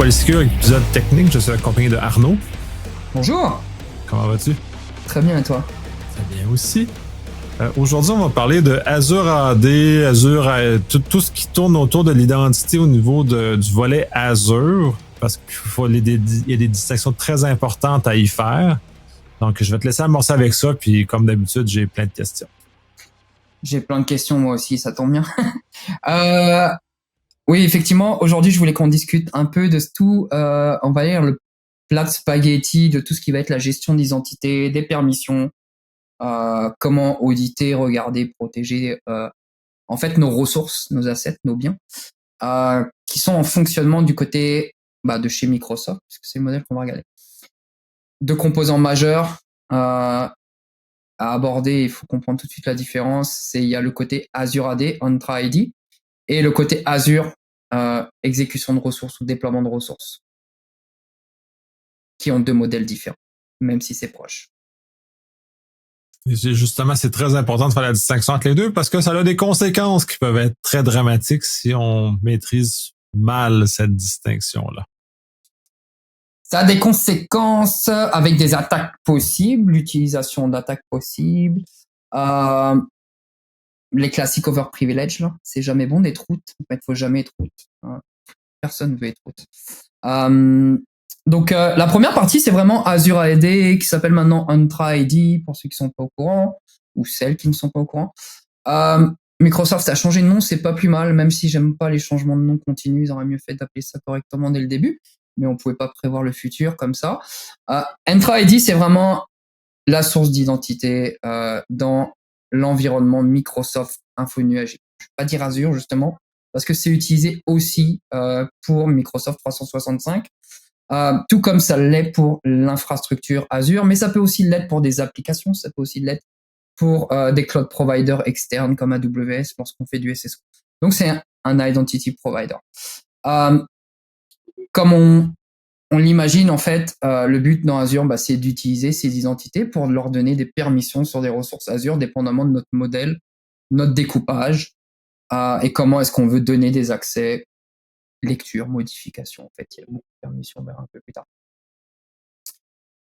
Polysécure, épisode technique. Je suis accompagné de Arnaud. Bonjour. Comment vas-tu? Très bien, et toi? Très bien aussi. Aujourd'hui, on va parler de Azure AD, tout ce qui tourne autour de l'identité au niveau du volet Azure, parce qu'il y a des distinctions très importantes à y faire. Donc, je vais te laisser amorcer avec ça, puis comme d'habitude, j'ai plein de questions. J'ai plein de questions, moi aussi, ça tombe bien. Oui, effectivement, aujourd'hui, je voulais qu'on discute un peu de tout, on va dire, le plat de spaghetti, de tout ce qui va être la gestion d'identité, des permissions, comment auditer, regarder, protéger, en fait, nos ressources, nos assets, nos biens, qui sont en fonctionnement du côté de chez Microsoft, puisque c'est le modèle qu'on va regarder. Deux composants majeurs à aborder, il faut comprendre tout de suite la différence. Il y a le côté Azure AD, Entra ID, et le côté Azure, exécution de ressources ou déploiement de ressources, qui ont deux modèles différents, même si c'est proche. Et justement, c'est très important de faire la distinction entre les deux parce que ça a des conséquences qui peuvent être très dramatiques si on maîtrise mal cette distinction-là. Ça a des conséquences avec des attaques possibles, l'utilisation d'attaques possibles, les classiques overprivilege, là, c'est jamais bon d'être root. En fait, faut jamais être root. Personne veut être root. Donc, la première partie, c'est vraiment Azure AD, qui s'appelle maintenant Entra ID, pour ceux qui sont pas au courant, ou celles qui ne sont pas au courant. Microsoft a changé de nom, c'est pas plus mal, même si j'aime pas les changements de nom continus, ils auraient mieux fait d'appeler ça correctement dès le début, mais on pouvait pas prévoir le futur comme ça. Entra ID, c'est vraiment la source d'identité dans l'environnement Microsoft Infonuage. Je ne vais pas dire Azure, justement, parce que c'est utilisé aussi pour Microsoft 365, tout comme ça l'est pour l'infrastructure Azure, mais ça peut aussi l'être pour des applications, ça peut aussi l'être pour des cloud providers externes comme AWS lorsqu'on fait du SSO. Donc, c'est un identity provider. Comme on l'imagine, en fait, le but dans Azure, c'est d'utiliser ces identités pour leur donner des permissions sur des ressources Azure, dépendamment de notre modèle, notre découpage, et comment est-ce qu'on veut donner des accès, lecture, modification. En fait, il y a beaucoup de permissions, on verra un peu plus tard.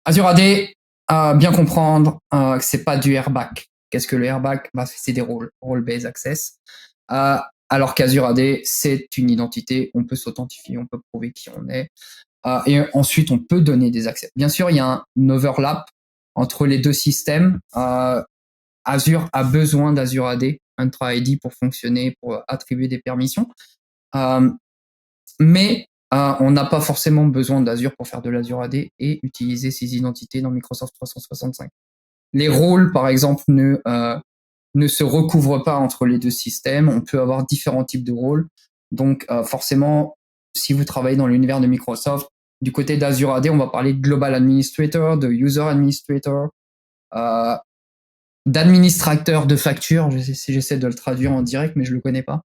Azure AD, bien comprendre que c'est pas du RBAC. Qu'est-ce que le RBAC? C'est des role-based access. Alors qu'Azure AD, c'est une identité, on peut s'authentifier, on peut prouver qui on est. Et ensuite, on peut donner des accès. Bien sûr, il y a un overlap entre les deux systèmes. Azure a besoin d'Azure AD, Entra ID, pour fonctionner, pour attribuer des permissions. Mais on n'a pas forcément besoin d'Azure pour faire de l'Azure AD et utiliser ces identités dans Microsoft 365. Les rôles, par exemple, ne se recouvrent pas entre les deux systèmes. On peut avoir différents types de rôles. Donc, forcément, si vous travaillez dans l'univers de Microsoft, du côté d'Azure AD, on va parler de Global Administrator, de User Administrator, d'administrateur de facture. J'essaie de le traduire en direct, mais je le connais pas.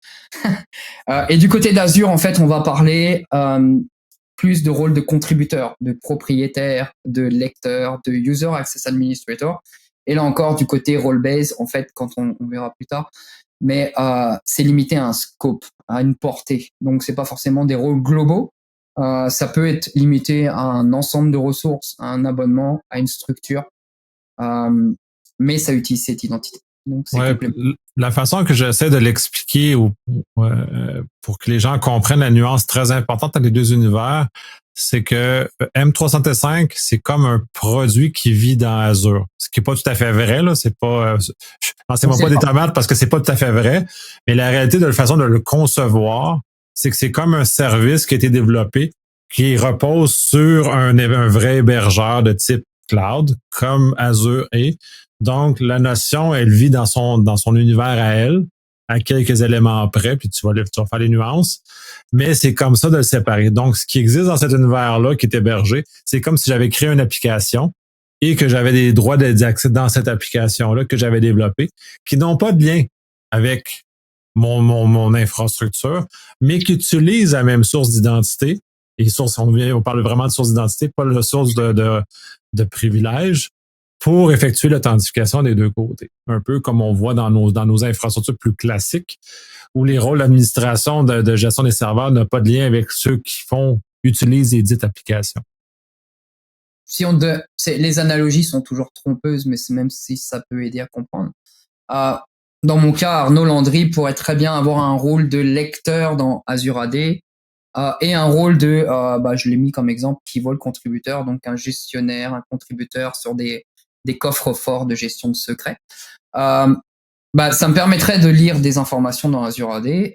Et du côté d'Azure, en fait, on va parler plus de rôle de contributeur, de propriétaire, de lecteur, de User Access Administrator. Et là encore, du côté role-based, en fait, quand on verra plus tard, mais c'est limité à un scope, à une portée. Donc, c'est pas forcément des rôles globaux. Ça peut être limité à un ensemble de ressources, à un abonnement, à une structure, mais ça utilise cette identité. Donc, c'est la façon que j'essaie de l'expliquer pour que les gens comprennent la nuance très importante entre les deux univers, c'est que M365, c'est comme un produit qui vit dans Azure. Ce qui est pas tout à fait vrai, là. C'est pas, pensez-moi pas des tomates parce que c'est pas tout à fait vrai. Mais la réalité de la façon de le concevoir, c'est que c'est comme un service qui a été développé, qui repose sur un vrai hébergeur de type cloud, comme Azure est. Donc, la notion, elle vit dans son univers à elle, à quelques éléments près, puis tu vas faire les nuances. Mais c'est comme ça de le séparer. Donc, ce qui existe dans cet univers-là, qui est hébergé, c'est comme si j'avais créé une application et que j'avais des droits d'accès dans cette application-là que j'avais développée, qui n'ont pas de lien avec mon infrastructure, mais qui utilisent la même source d'identité. Et on parle vraiment de source d'identité, pas de source de privilèges, pour effectuer l'authentification des deux côtés. Un peu comme on voit dans nos infrastructures plus classiques, où les rôles d'administration, de gestion des serveurs n'ont pas de lien avec ceux qui font utilise et dite application. Les analogies sont toujours trompeuses, mais même si ça peut aider à comprendre. Dans mon cas, Arnaud Landry pourrait très bien avoir un rôle de lecteur dans Azure AD et un rôle de, je l'ai mis comme exemple, Key Vault contributeur, donc un gestionnaire, un contributeur sur des coffres forts de gestion de secrets. Ça me permettrait de lire des informations dans Azure AD,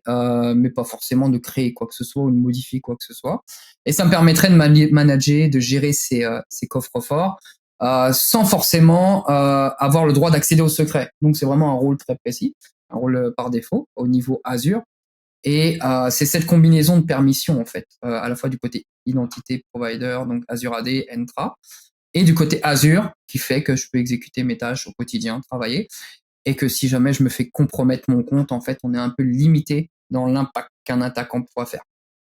mais pas forcément de créer quoi que ce soit ou de modifier quoi que ce soit. Et ça me permettrait de manager, de gérer ces coffres forts sans forcément avoir le droit d'accéder aux secrets. Donc c'est vraiment un rôle très précis, un rôle par défaut au niveau Azure. Et c'est cette combinaison de permissions en fait, à la fois du côté identité provider, donc Azure AD, Entra, et du côté Azure qui fait que je peux exécuter mes tâches au quotidien, travailler, et que si jamais je me fais compromettre mon compte, en fait, on est un peu limité dans l'impact qu'un attaquant pourra faire.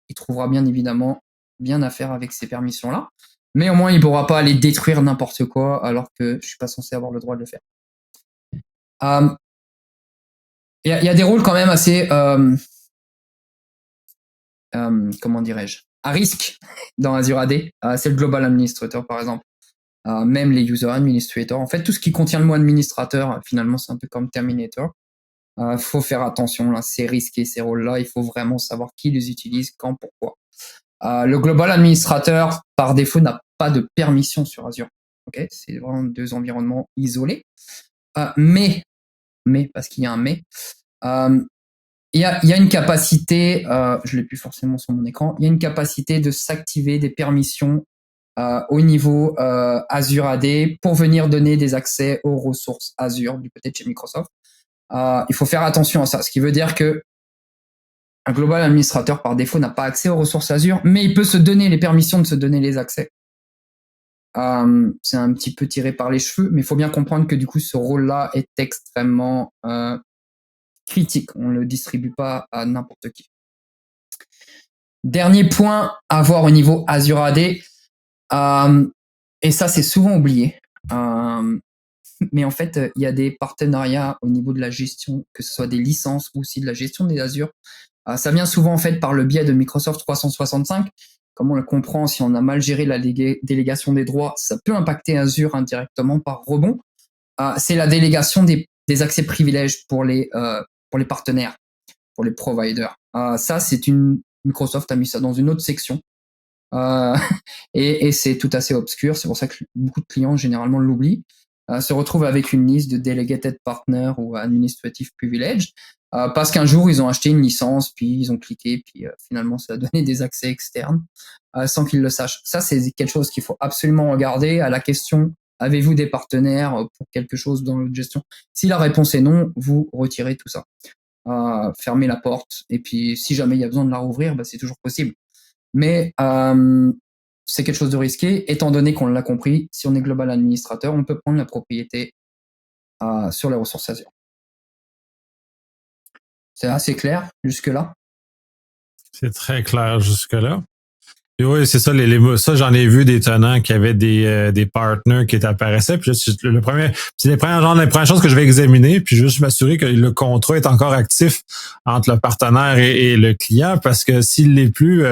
Il trouvera bien évidemment bien à faire avec ces permissions-là, mais au moins il pourra pas aller détruire n'importe quoi alors que je suis pas censé avoir le droit de le faire. Il y a des rôles quand même assez comment dirais-je, à risque dans Azure AD. C'est le Global Administrator par exemple. Même les User Administrator. En fait, tout ce qui contient le mot administrateur, finalement, c'est un peu comme Terminator. Faut faire attention, là, c'est risqué ces rôles-là. Il faut vraiment savoir qui les utilise, quand, pourquoi. Le Global Administrator, par défaut, n'a pas de permission sur Azure. Okay, c'est vraiment deux environnements isolés. Mais, parce qu'il y a un mais, il y a une capacité, je l'ai plus forcément sur mon écran, il y a une capacité de s'activer des permissions au niveau Azure AD pour venir donner des accès aux ressources Azure du côté de chez Microsoft. Il faut faire attention à ça, ce qui veut dire que un global administrateur par défaut n'a pas accès aux ressources Azure, mais il peut se donner les permissions de se donner les accès. C'est un petit peu tiré par les cheveux, mais il faut bien comprendre que du coup ce rôle-là est extrêmement critique. On ne le distribue pas à n'importe qui. Dernier point à voir au niveau Azure AD, et ça c'est souvent oublié, mais en fait il y a des partenariats au niveau de la gestion, que ce soit des licences ou aussi de la gestion des Azure. Ça vient souvent en fait par le biais de Microsoft 365. Comme on le comprend, si on a mal géré la délégation des droits, ça peut impacter Azure indirectement par rebond. C'est la délégation des accès privilèges pour les partenaires, pour les providers. Ça, Microsoft a mis ça dans une autre section. Et c'est tout assez obscur. C'est pour ça que beaucoup de clients généralement l'oublient. Se retrouvent avec une liste de delegated partner ou administrative privilege parce qu'un jour ils ont acheté une licence, puis ils ont cliqué, puis finalement ça a donné des accès externes sans qu'ils le sachent. Ça, c'est quelque chose qu'il faut absolument regarder. À la question avez-vous des partenaires pour quelque chose dans votre gestion? Si la réponse est non, vous retirez tout ça. Fermez la porte, et puis si jamais il y a besoin de la rouvrir, c'est toujours possible. Mais c'est quelque chose de risqué, étant donné qu'on l'a compris, si on est global administrateur, on peut prendre la propriété sur les ressources Azure. C'est assez clair jusque-là? C'est très clair jusque-là. Et oui, c'est ça. Ça, j'en ai vu des tenants qui avaient des partners qui apparaissaient. Puis c'est les premières choses que je vais examiner, puis juste m'assurer que le contrat est encore actif entre le partenaire et le client, parce que s'il l'est plus,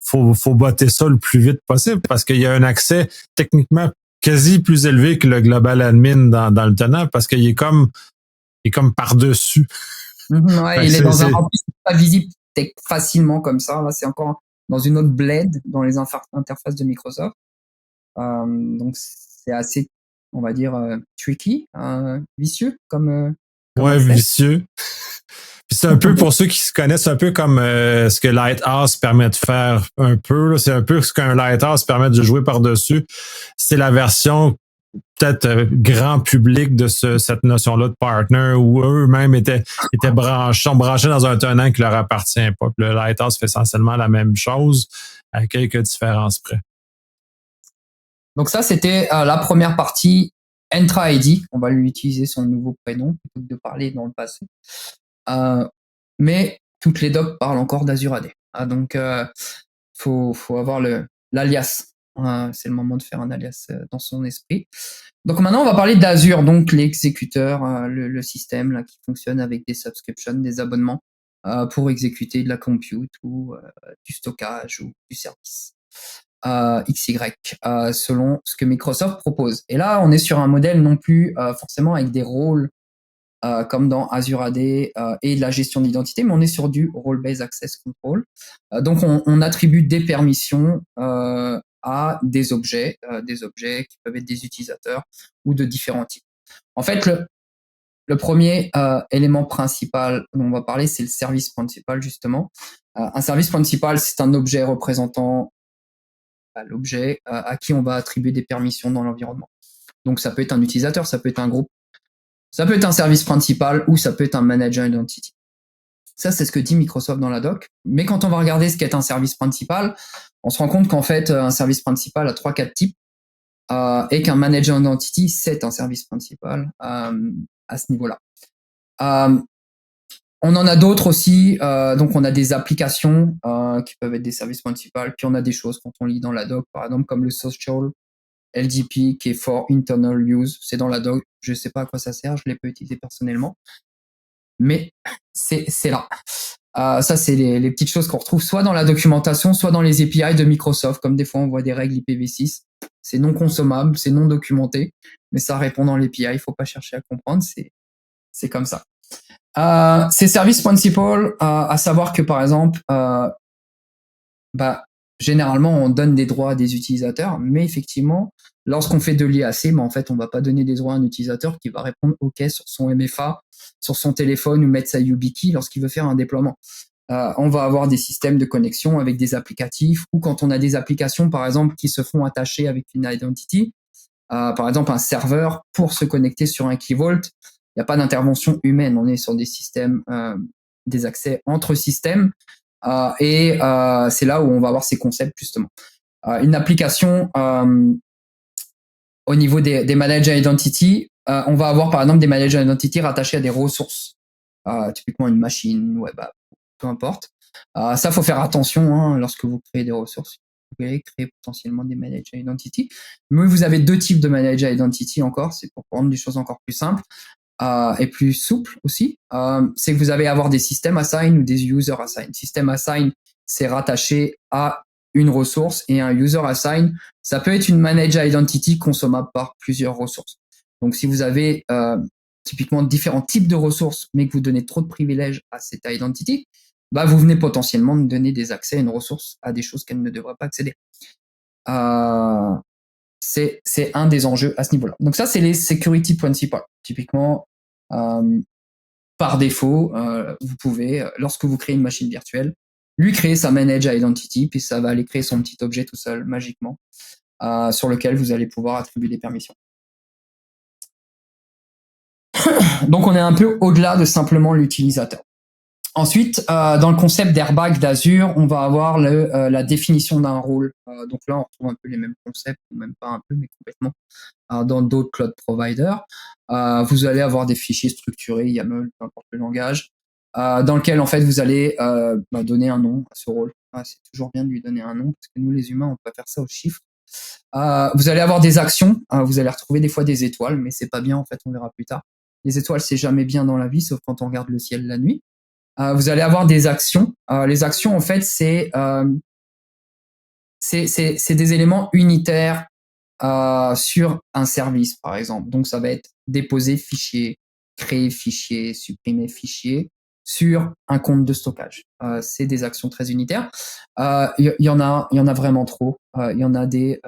faut botter ça le plus vite possible, parce qu'il y a un accès techniquement quasi plus élevé que le global admin dans le tenant, parce qu'il est comme par-dessus. Ouais, il est dans un rempli pas visible facilement comme ça. Là, c'est encore dans une autre bled dans les interfaces de Microsoft. Donc c'est assez, on va dire, tricky, vicieux comme vicieux. Puis c'est un peu pour ceux qui se connaissent un peu comme ce que Lighthouse permet de faire un peu. C'est un peu ce qu'un Lighthouse permet de jouer par-dessus. C'est la version peut-être grand public de cette notion-là de partner, où eux-mêmes sont branchés dans un tenant qui leur appartient pas. Puis le Lighthouse fait essentiellement la même chose, à quelques différences près. Donc ça, c'était la première partie, Entra ID. On va lui utiliser son nouveau prénom plutôt que de parler dans le passé. Mais toutes les docs parlent encore d'Azure AD. Donc faut avoir l'alias. C'est le moment de faire un alias dans son esprit. Donc maintenant, on va parler d'Azure, donc l'exécuteur, le système là, qui fonctionne avec des subscriptions, des abonnements pour exécuter de la compute ou du stockage ou du service. XY, selon ce que Microsoft propose. Et là, on est sur un modèle non plus forcément avec des rôles comme dans Azure AD et de la gestion d'identité, mais on est sur du Role-Based Access Control. Donc, on attribue des permissions à des objets qui peuvent être des utilisateurs ou de différents types. En fait, le premier élément principal dont on va parler, c'est le service principal, justement. Un service principal, c'est un objet représentant l'objet à qui on va attribuer des permissions dans l'environnement. Donc, ça peut être un utilisateur, ça peut être un groupe, ça peut être un service principal ou ça peut être un manager identity. Ça, c'est ce que dit Microsoft dans la doc. Mais quand on va regarder ce qu'est un service principal, on se rend compte qu'en fait, un service principal a 3-4 types et qu'un manager identity, c'est un service principal à ce niveau-là. On en a d'autres aussi. Donc, on a des applications qui peuvent être des services principaux. Puis, on a des choses quand on lit dans la doc, par exemple, comme le social LDP qui est for internal use. C'est dans la doc. Je sais pas à quoi ça sert. Je l'ai pas utilisé personnellement. Mais c'est là. Ça, c'est les petites choses qu'on retrouve soit dans la documentation, soit dans les API de Microsoft. Comme des fois, on voit des règles IPv6. C'est non consommable, c'est non documenté, mais ça répond dans l'API. Il faut pas chercher à comprendre. C'est comme ça. Ces services principal, à savoir que par exemple, généralement on donne des droits à des utilisateurs, mais effectivement, lorsqu'on fait de l'IAC, en fait, on va pas donner des droits à un utilisateur qui va répondre OK sur son MFA, sur son téléphone ou mettre sa YubiKey lorsqu'il veut faire un déploiement. On va avoir des systèmes de connexion avec des applicatifs ou quand on a des applications, par exemple, qui se font attacher avec une identity, par exemple un serveur pour se connecter sur un Key Vault. Il n'y a pas d'intervention humaine. On est sur des systèmes, des accès entre systèmes. Et c'est là où on va avoir ces concepts, justement. Une application au niveau des manager identity, on va avoir, par exemple, des manager identity rattachés à des ressources. Typiquement une machine, une web app, peu importe. Ça, faut faire attention lorsque vous créez des ressources. Vous pouvez créer potentiellement des manager identity. Mais vous avez 2 types de manager identity encore. C'est pour rendre des choses encore plus simples. Et plus souple aussi, c'est que vous allez avoir des systèmes assign ou des user assign. Système assign, c'est rattaché à une ressource et un user assign, ça peut être une manager identity consommable par plusieurs ressources. Donc, si vous avez typiquement différents types de ressources, mais que vous donnez trop de privilèges à cette identity, vous venez potentiellement de donner des accès à une ressource à des choses qu'elle ne devrait pas accéder. C'est un des enjeux à ce niveau-là. Donc ça, c'est les security principal. Typiquement, par défaut, vous pouvez, lorsque vous créez une machine virtuelle, lui créer sa manager identity, puis ça va aller créer son petit objet tout seul, magiquement, sur lequel vous allez pouvoir attribuer des permissions. Donc on est un peu au-delà de simplement l'utilisateur. Ensuite, dans le concept d'airbag d'Azure, on va avoir la définition d'un rôle. Donc là, on retrouve un peu les mêmes concepts, ou même pas un peu, mais complètement, dans d'autres cloud providers. Vous allez avoir des fichiers structurés, YAML, peu importe le langage, dans lequel en fait vous allez donner un nom à ce rôle. C'est toujours bien de lui donner un nom, parce que nous les humains, on peut faire ça aux chiffres. Vous allez avoir des actions, vous allez retrouver des fois des étoiles, mais c'est pas bien en fait, on verra plus tard. Les étoiles, c'est jamais bien dans la vie, sauf quand on regarde le ciel la nuit. Vous allez avoir des actions. Les actions, en fait, c'est des éléments unitaires sur un service, par exemple. Donc, ça va être déposer fichier, créer fichier, supprimer fichier sur un compte de stockage. C'est des actions très unitaires. Il y en a vraiment trop. Il y en a des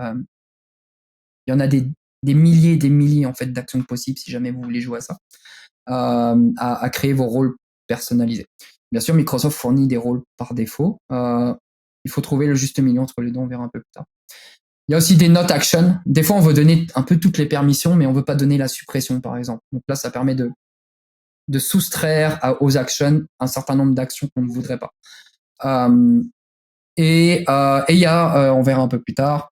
milliers et des milliers en fait d'actions possibles si jamais vous voulez jouer à ça, à créer vos rôles personnalisés. Bien sûr, Microsoft fournit des rôles par défaut. Il faut trouver le juste milieu entre les deux, on verra un peu plus tard. Il y a aussi des not action. Des fois, on veut donner un peu toutes les permissions, mais on veut pas donner la suppression, par exemple. Donc là, ça permet de soustraire aux actions un certain nombre d'actions qu'on ne voudrait pas. Et il y a, on verra un peu plus tard,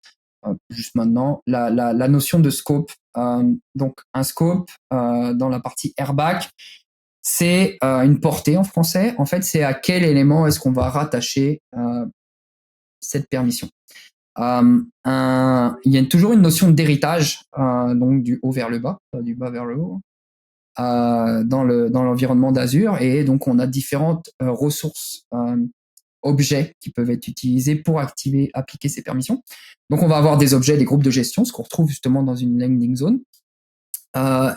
juste maintenant, la notion de scope. Donc un scope dans la partie airbag, c'est une portée en français. En fait, c'est à quel élément est-ce qu'on va rattacher cette permission. Il y a toujours une notion d'héritage, donc du haut vers le bas, du bas vers le haut, dans l'environnement d'Azure, et donc on a différentes ressources objets qui peuvent être utilisés pour appliquer ces permissions. Donc, on va avoir des objets, des groupes de gestion, ce qu'on retrouve justement dans une landing zone.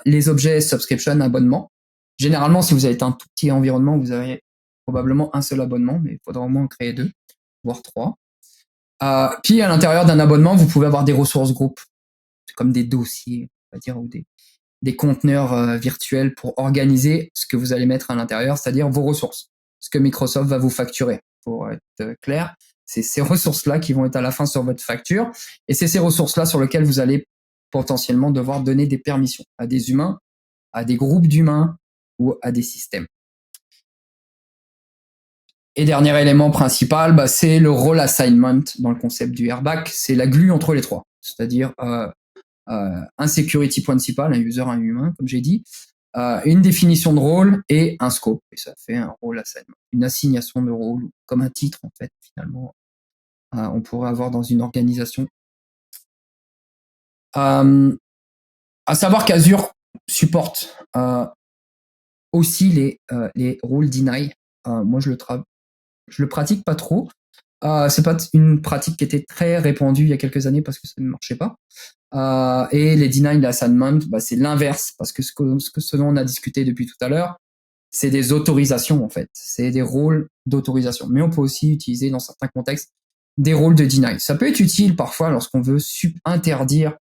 Les objets subscription, abonnement. Généralement, si vous avez un tout petit environnement, vous avez probablement un seul abonnement, mais il faudra au moins en créer 2, voire 3. Puis, à l'intérieur d'un abonnement, vous pouvez avoir des ressources groupes, comme des dossiers, on va dire, ou des conteneurs virtuels pour organiser ce que vous allez mettre à l'intérieur, c'est-à-dire vos ressources, ce que Microsoft va vous facturer. Pour être clair, c'est ces ressources-là qui vont être à la fin sur votre facture, et c'est ces ressources-là sur lesquelles vous allez potentiellement devoir donner des permissions à des humains, à des groupes d'humains ou à des systèmes. Et dernier élément principal, c'est le role assignment dans le concept du RBAC. C'est la glue entre les trois, c'est-à-dire un security principal, un user, un humain, comme j'ai dit, une définition de rôle et un scope. Et ça fait un role assignment, une assignation de rôle, comme un titre en fait, finalement, on pourrait avoir dans une organisation. À savoir qu'Azure supporte aussi les rôles deny. Moi, je le pratique pas trop. C'est pas une pratique qui était très répandue il y a quelques années parce que ça ne marchait pas. Et les deny assignment, c'est l'inverse, parce que ce dont on a discuté depuis tout à l'heure, c'est des autorisations en fait. C'est des rôles d'autorisation. Mais on peut aussi utiliser dans certains contextes des rôles de deny. Ça peut être utile parfois lorsqu'on veut interdire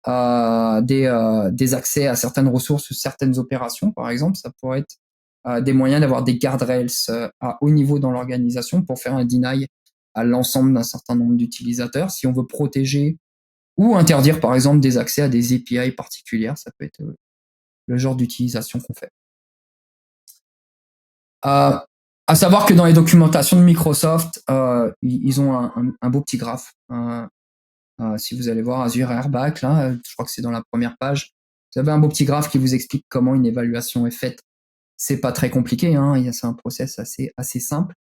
des accès à certaines ressources ou certaines opérations, par exemple. Ça pourrait être des moyens d'avoir des guardrails à haut niveau dans l'organisation pour faire un deny à l'ensemble d'un certain nombre d'utilisateurs. Si on veut protéger ou interdire, par exemple, des accès à des API particulières, ça peut être le genre d'utilisation qu'on fait. À savoir que dans les documentations de Microsoft, ils ont un beau petit graphe. Si vous allez voir Azure RBAC, là, je crois que c'est dans la première page, vous avez un beau petit graphe qui vous explique comment une évaluation est faite. C'est pas très compliqué, hein, c'est un process assez simple.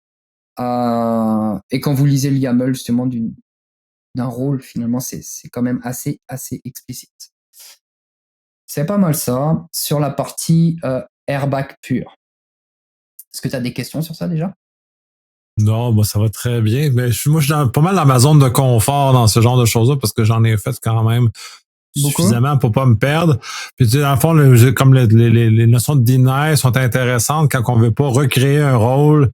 Et quand vous lisez le YAML justement d'un rôle, finalement, c'est quand même assez explicite. C'est pas mal ça. Sur la partie RBAC pure. Est-ce que tu as des questions sur ça déjà? Non, ça va très bien. Mais moi, je suis pas mal dans ma zone de confort dans ce genre de choses-là parce que j'en ai fait quand même suffisamment pour pas me perdre. Puis dans le fond, comme les notions de deny sont intéressantes quand on veut pas recréer un rôle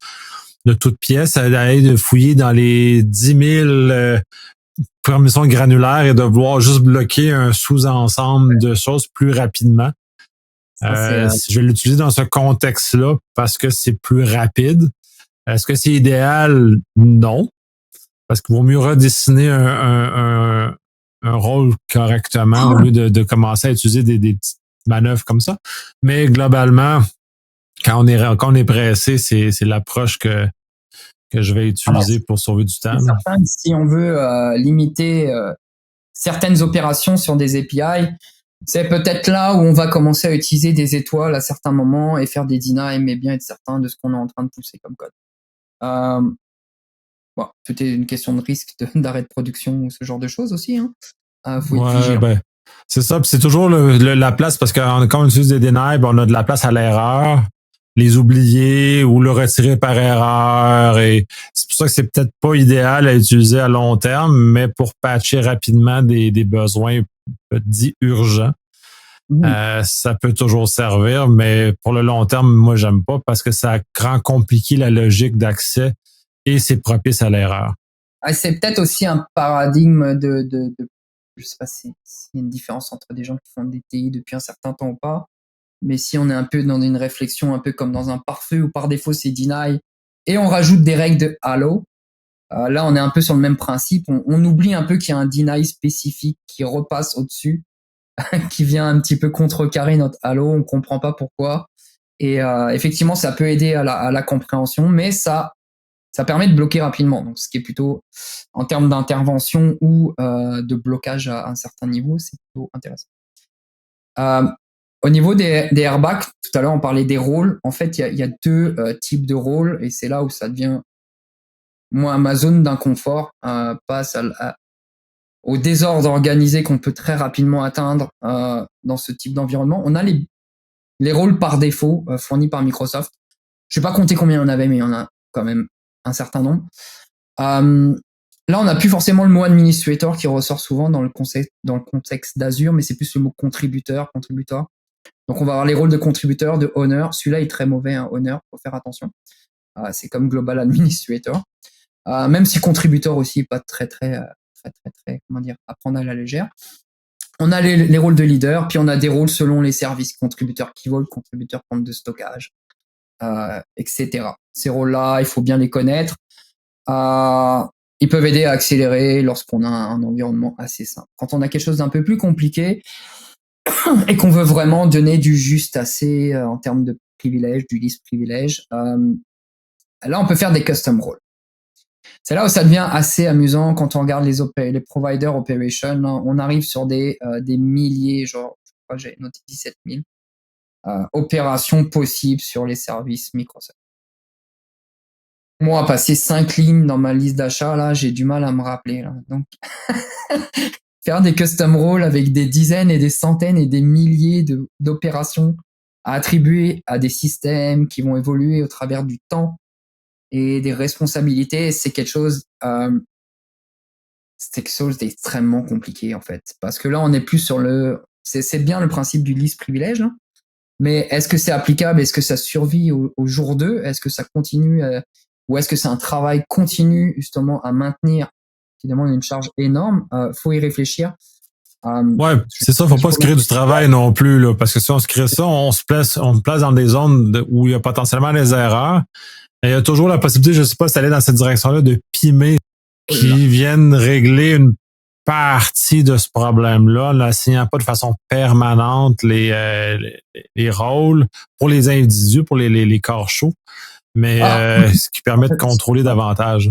de toute pièce, aller fouiller dans les 10 000 permissions granulaires et de vouloir juste bloquer un sous-ensemble de choses plus rapidement. Je vais l'utiliser dans ce contexte-là parce que c'est plus rapide. Est-ce que c'est idéal? Non. Parce qu'il vaut mieux redessiner un rôle correctement au lieu de commencer à utiliser des petites manœuvres comme ça. Mais globalement, quand on est pressé, c'est l'approche que je vais utiliser pour sauver du temps. Si on veut limiter certaines opérations sur des API, c'est peut-être là où on va commencer à utiliser des étoiles à certains moments et faire des deny, mais bien être certain de ce qu'on est en train de pousser comme code. Tout est une question de risque d'arrêt de production ou ce genre de choses aussi. Faut être vigilant. C'est ça, puis c'est toujours la place parce que quand on utilise des deny, on a de la place à l'erreur, les oublier ou le retirer par erreur. Et c'est pour ça que c'est peut-être pas idéal à utiliser à long terme, mais pour patcher rapidement des besoins dits urgents. Ça peut toujours servir, mais pour le long terme, moi, j'aime pas parce que ça rend compliqué la logique d'accès et c'est propice à l'erreur. C'est peut-être aussi un paradigme de je sais pas s'il y a une différence entre des gens qui font des TI depuis un certain temps ou pas, mais si on est un peu dans une réflexion un peu comme dans un pare-feu où par défaut c'est deny et on rajoute des règles de Halo, là on est un peu sur le même principe, on oublie un peu qu'il y a un deny spécifique qui repasse au-dessus qui vient un petit peu contrecarrer notre Halo, on comprend pas pourquoi. Et effectivement, ça peut aider à la compréhension, mais ça permet de bloquer rapidement. Donc, ce qui est plutôt, en termes d'intervention ou de blocage à un certain niveau, c'est plutôt intéressant. Au niveau des RBAC, tout à l'heure, on parlait des rôles. En fait, il y a deux types de rôles, et c'est là où ça devient, moi, ma zone d'inconfort passe au désordre organisé qu'on peut très rapidement atteindre dans ce type d'environnement. On a les rôles par défaut fournis par Microsoft. Je ne vais pas compter combien il y en avait, mais il y en a quand même un certain nombre. Là, on n'a plus forcément le mot administrator qui ressort souvent dans le contexte d'Azure, mais c'est plus le mot contributeur. Donc, on va avoir les rôles de contributeur, de owner. Celui-là est très mauvais, hein, owner, faut faire attention. C'est comme global administrator. Même si contributeur aussi est pas très, comment dire, à prendre à la légère. On a les rôles de leader, puis on a des rôles selon les services, contributeurs key vault, contributeurs compte de stockage, etc. Ces rôles-là, il faut bien les connaître. Ils peuvent aider à accélérer lorsqu'on a un environnement assez simple. Quand on a quelque chose d'un peu plus compliqué et qu'on veut vraiment donner du juste assez en termes de privilèges, du list privilège, là, on peut faire des custom roles. C'est là où ça devient assez amusant quand on regarde les provider operations. Là, on arrive sur des milliers, genre, je crois que j'ai noté 17 000 opérations possibles sur les services Microsoft. Moi, passer 5 lignes dans ma liste d'achat, là, j'ai du mal à me rappeler. Là. Donc, faire des custom roles avec des dizaines et des centaines et des milliers d'opérations à attribuer à des systèmes qui vont évoluer au travers du temps et des responsabilités, c'est quelque chose d'extrêmement compliqué en fait. Parce que là, on est plus sur c'est bien le principe du least privilège, hein, mais est-ce que c'est applicable? Est-ce que ça survit au jour 2? Est-ce que ça continue ou est-ce que c'est un travail continu justement à maintenir qui demande une charge énorme? Faut y réfléchir. Ouais, c'est ça, faut pas se créer du travail non plus, là, parce que si on se crée ça, on se place dans des zones où il y a potentiellement des erreurs. Et il y a toujours la possibilité, je sais pas si aller dans cette direction-là, de pimer qui viennent régler une partie de ce problème-là, en n'assignant pas de façon permanente les rôles pour les individus, pour les corps chauds, mais ce qui permet de contrôler davantage.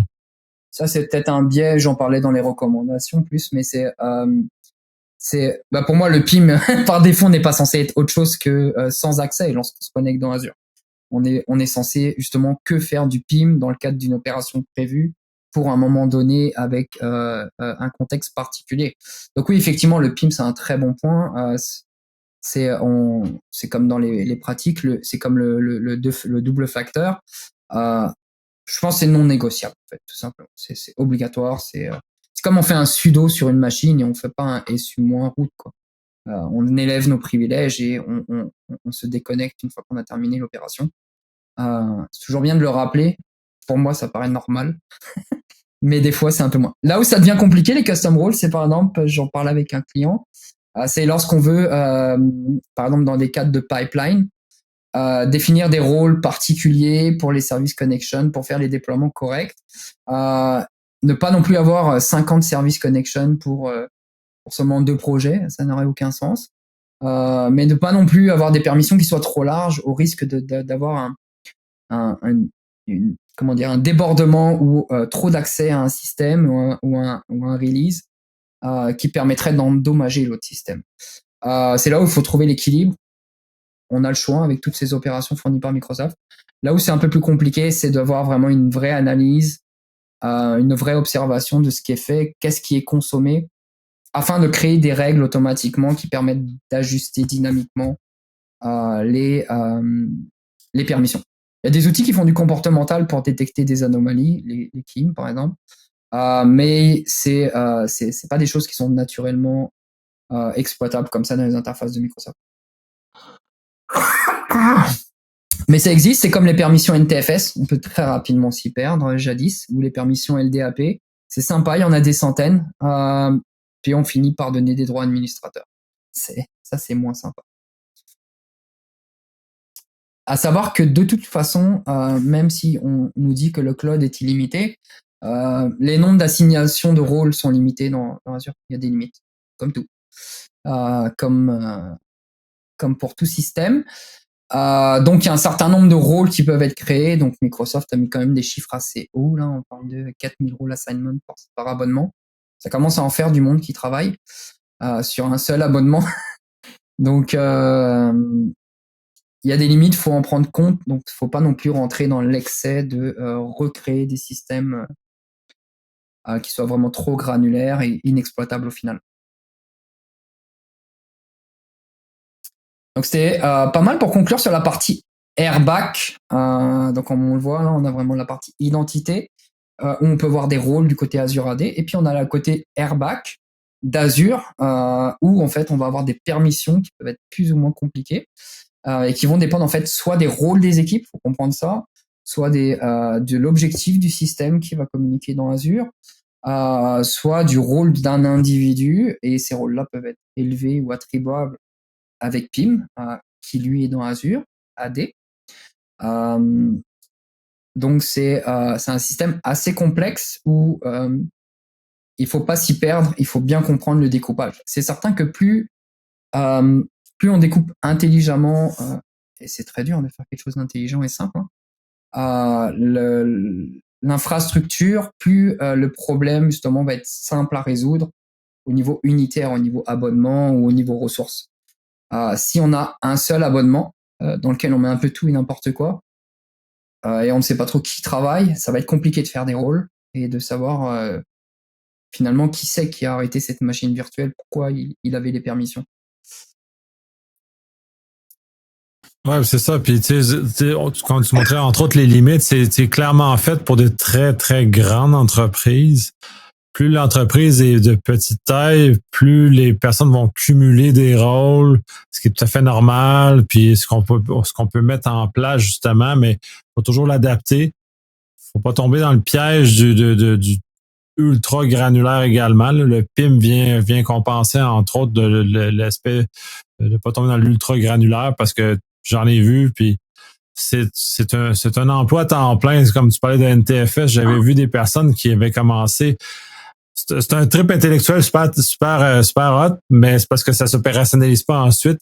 Ça, c'est peut-être un biais, j'en parlais dans les recommandations plus, mais pour moi, le PIM, par défaut, n'est pas censé être autre chose que sans accès lorsqu'on se connecte dans Azure. On est censé justement que faire du PIM dans le cadre d'une opération prévue pour un moment donné avec un contexte particulier. Donc oui, effectivement, le PIM, c'est un très bon point. C'est comme dans les pratiques, c'est comme le double facteur. Je pense que c'est non négociable, en fait, tout simplement. C'est obligatoire. C'est comme on fait un sudo sur une machine et on fait pas un su-root, quoi. On élève nos privilèges et on se déconnecte une fois qu'on a terminé l'opération. C'est toujours bien de le rappeler. Pour moi, ça paraît normal. Mais des fois, c'est un peu moins. Là où ça devient compliqué, les custom roles, c'est par exemple, j'en parle avec un client, c'est lorsqu'on veut, par exemple, dans des cadres de pipeline, définir des rôles particuliers pour les service connection, pour faire les déploiements corrects. Ne pas non plus avoir 50 service connection pour seulement 2 projets, ça n'aurait aucun sens. Mais ne pas non plus avoir des permissions qui soient trop larges au risque d'avoir un débordement ou trop d'accès à un système ou un release qui permettrait d'endommager l'autre système. C'est là où il faut trouver l'équilibre. On a le choix avec toutes ces opérations fournies par Microsoft. Là où c'est un peu plus compliqué, c'est d'avoir vraiment une vraie analyse, une vraie observation de ce qui est fait, qu'est-ce qui est consommé, afin de créer des règles automatiquement qui permettent d'ajuster dynamiquement les permissions. Il y a des outils qui font du comportemental pour détecter des anomalies, les KIM par exemple, mais c'est pas des choses qui sont naturellement exploitables comme ça dans les interfaces de Microsoft. Mais ça existe, c'est comme les permissions NTFS, on peut très rapidement s'y perdre jadis, ou les permissions LDAP. C'est sympa, il y en a des centaines, puis on finit par donner des droits administrateurs. Ça, c'est moins sympa. À savoir que de toute façon, même si on nous dit que le cloud est illimité, les nombres d'assignations de rôles sont limités dans Azure. Il y a des limites, comme tout, comme pour tout système. Donc il y a un certain nombre de rôles qui peuvent être créés. Donc Microsoft a mis quand même des chiffres assez hauts. Là, on parle de 4000 rôles assignment par abonnement. Ça commence à en faire du monde qui travaille sur un seul abonnement. Donc il y a des limites, faut en prendre compte. Donc faut pas non plus rentrer dans l'excès de recréer des systèmes qui soient vraiment trop granulaires et inexploitables au final. Donc c'était pas mal pour conclure sur la partie Airback. Donc, comme on le voit, là, on a vraiment la partie identité, où on peut voir des rôles du côté Azure AD. Et puis, on a le côté Airback d'Azure, où en fait, on va avoir des permissions qui peuvent être plus ou moins compliquées, et qui vont dépendre en fait soit des rôles des équipes, faut comprendre ça, soit de l'objectif du système qui va communiquer dans Azure, soit du rôle d'un individu, et ces rôles-là peuvent être élevés ou attribuables avec PIM, qui lui est dans Azure AD. Donc c'est un système assez complexe où il faut pas s'y perdre, il faut bien comprendre le découpage. C'est certain que plus on découpe intelligemment, et c'est très dur de faire quelque chose d'intelligent et simple, l'infrastructure, plus le problème justement va être simple à résoudre au niveau unitaire, au niveau abonnement ou au niveau ressources. Si on a un seul abonnement dans lequel on met un peu tout et n'importe quoi, et on ne sait pas trop qui travaille, ça va être compliqué de faire des rôles et de savoir finalement qui c'est qui a arrêté cette machine virtuelle, pourquoi il avait les permissions. Ouais, c'est ça. Puis, quand tu montrais entre autres les limites, c'est clairement fait pour de très, très grandes entreprises. Plus l'entreprise est de petite taille, plus les personnes vont cumuler des rôles, ce qui est tout à fait normal, puis ce qu'on peut mettre en place justement, mais faut toujours l'adapter. Faut pas tomber dans le piège du ultra granulaire également. Là. Le PIM vient compenser entre autres de l'aspect de pas tomber dans l'ultra granulaire parce que j'en ai vu, puis c'est un emploi à temps plein. Comme tu parlais de NTFS, j'avais vu des personnes qui avaient commencé. C'est un trip intellectuel super hot, mais c'est parce que ça s'opérationnalise pas ensuite.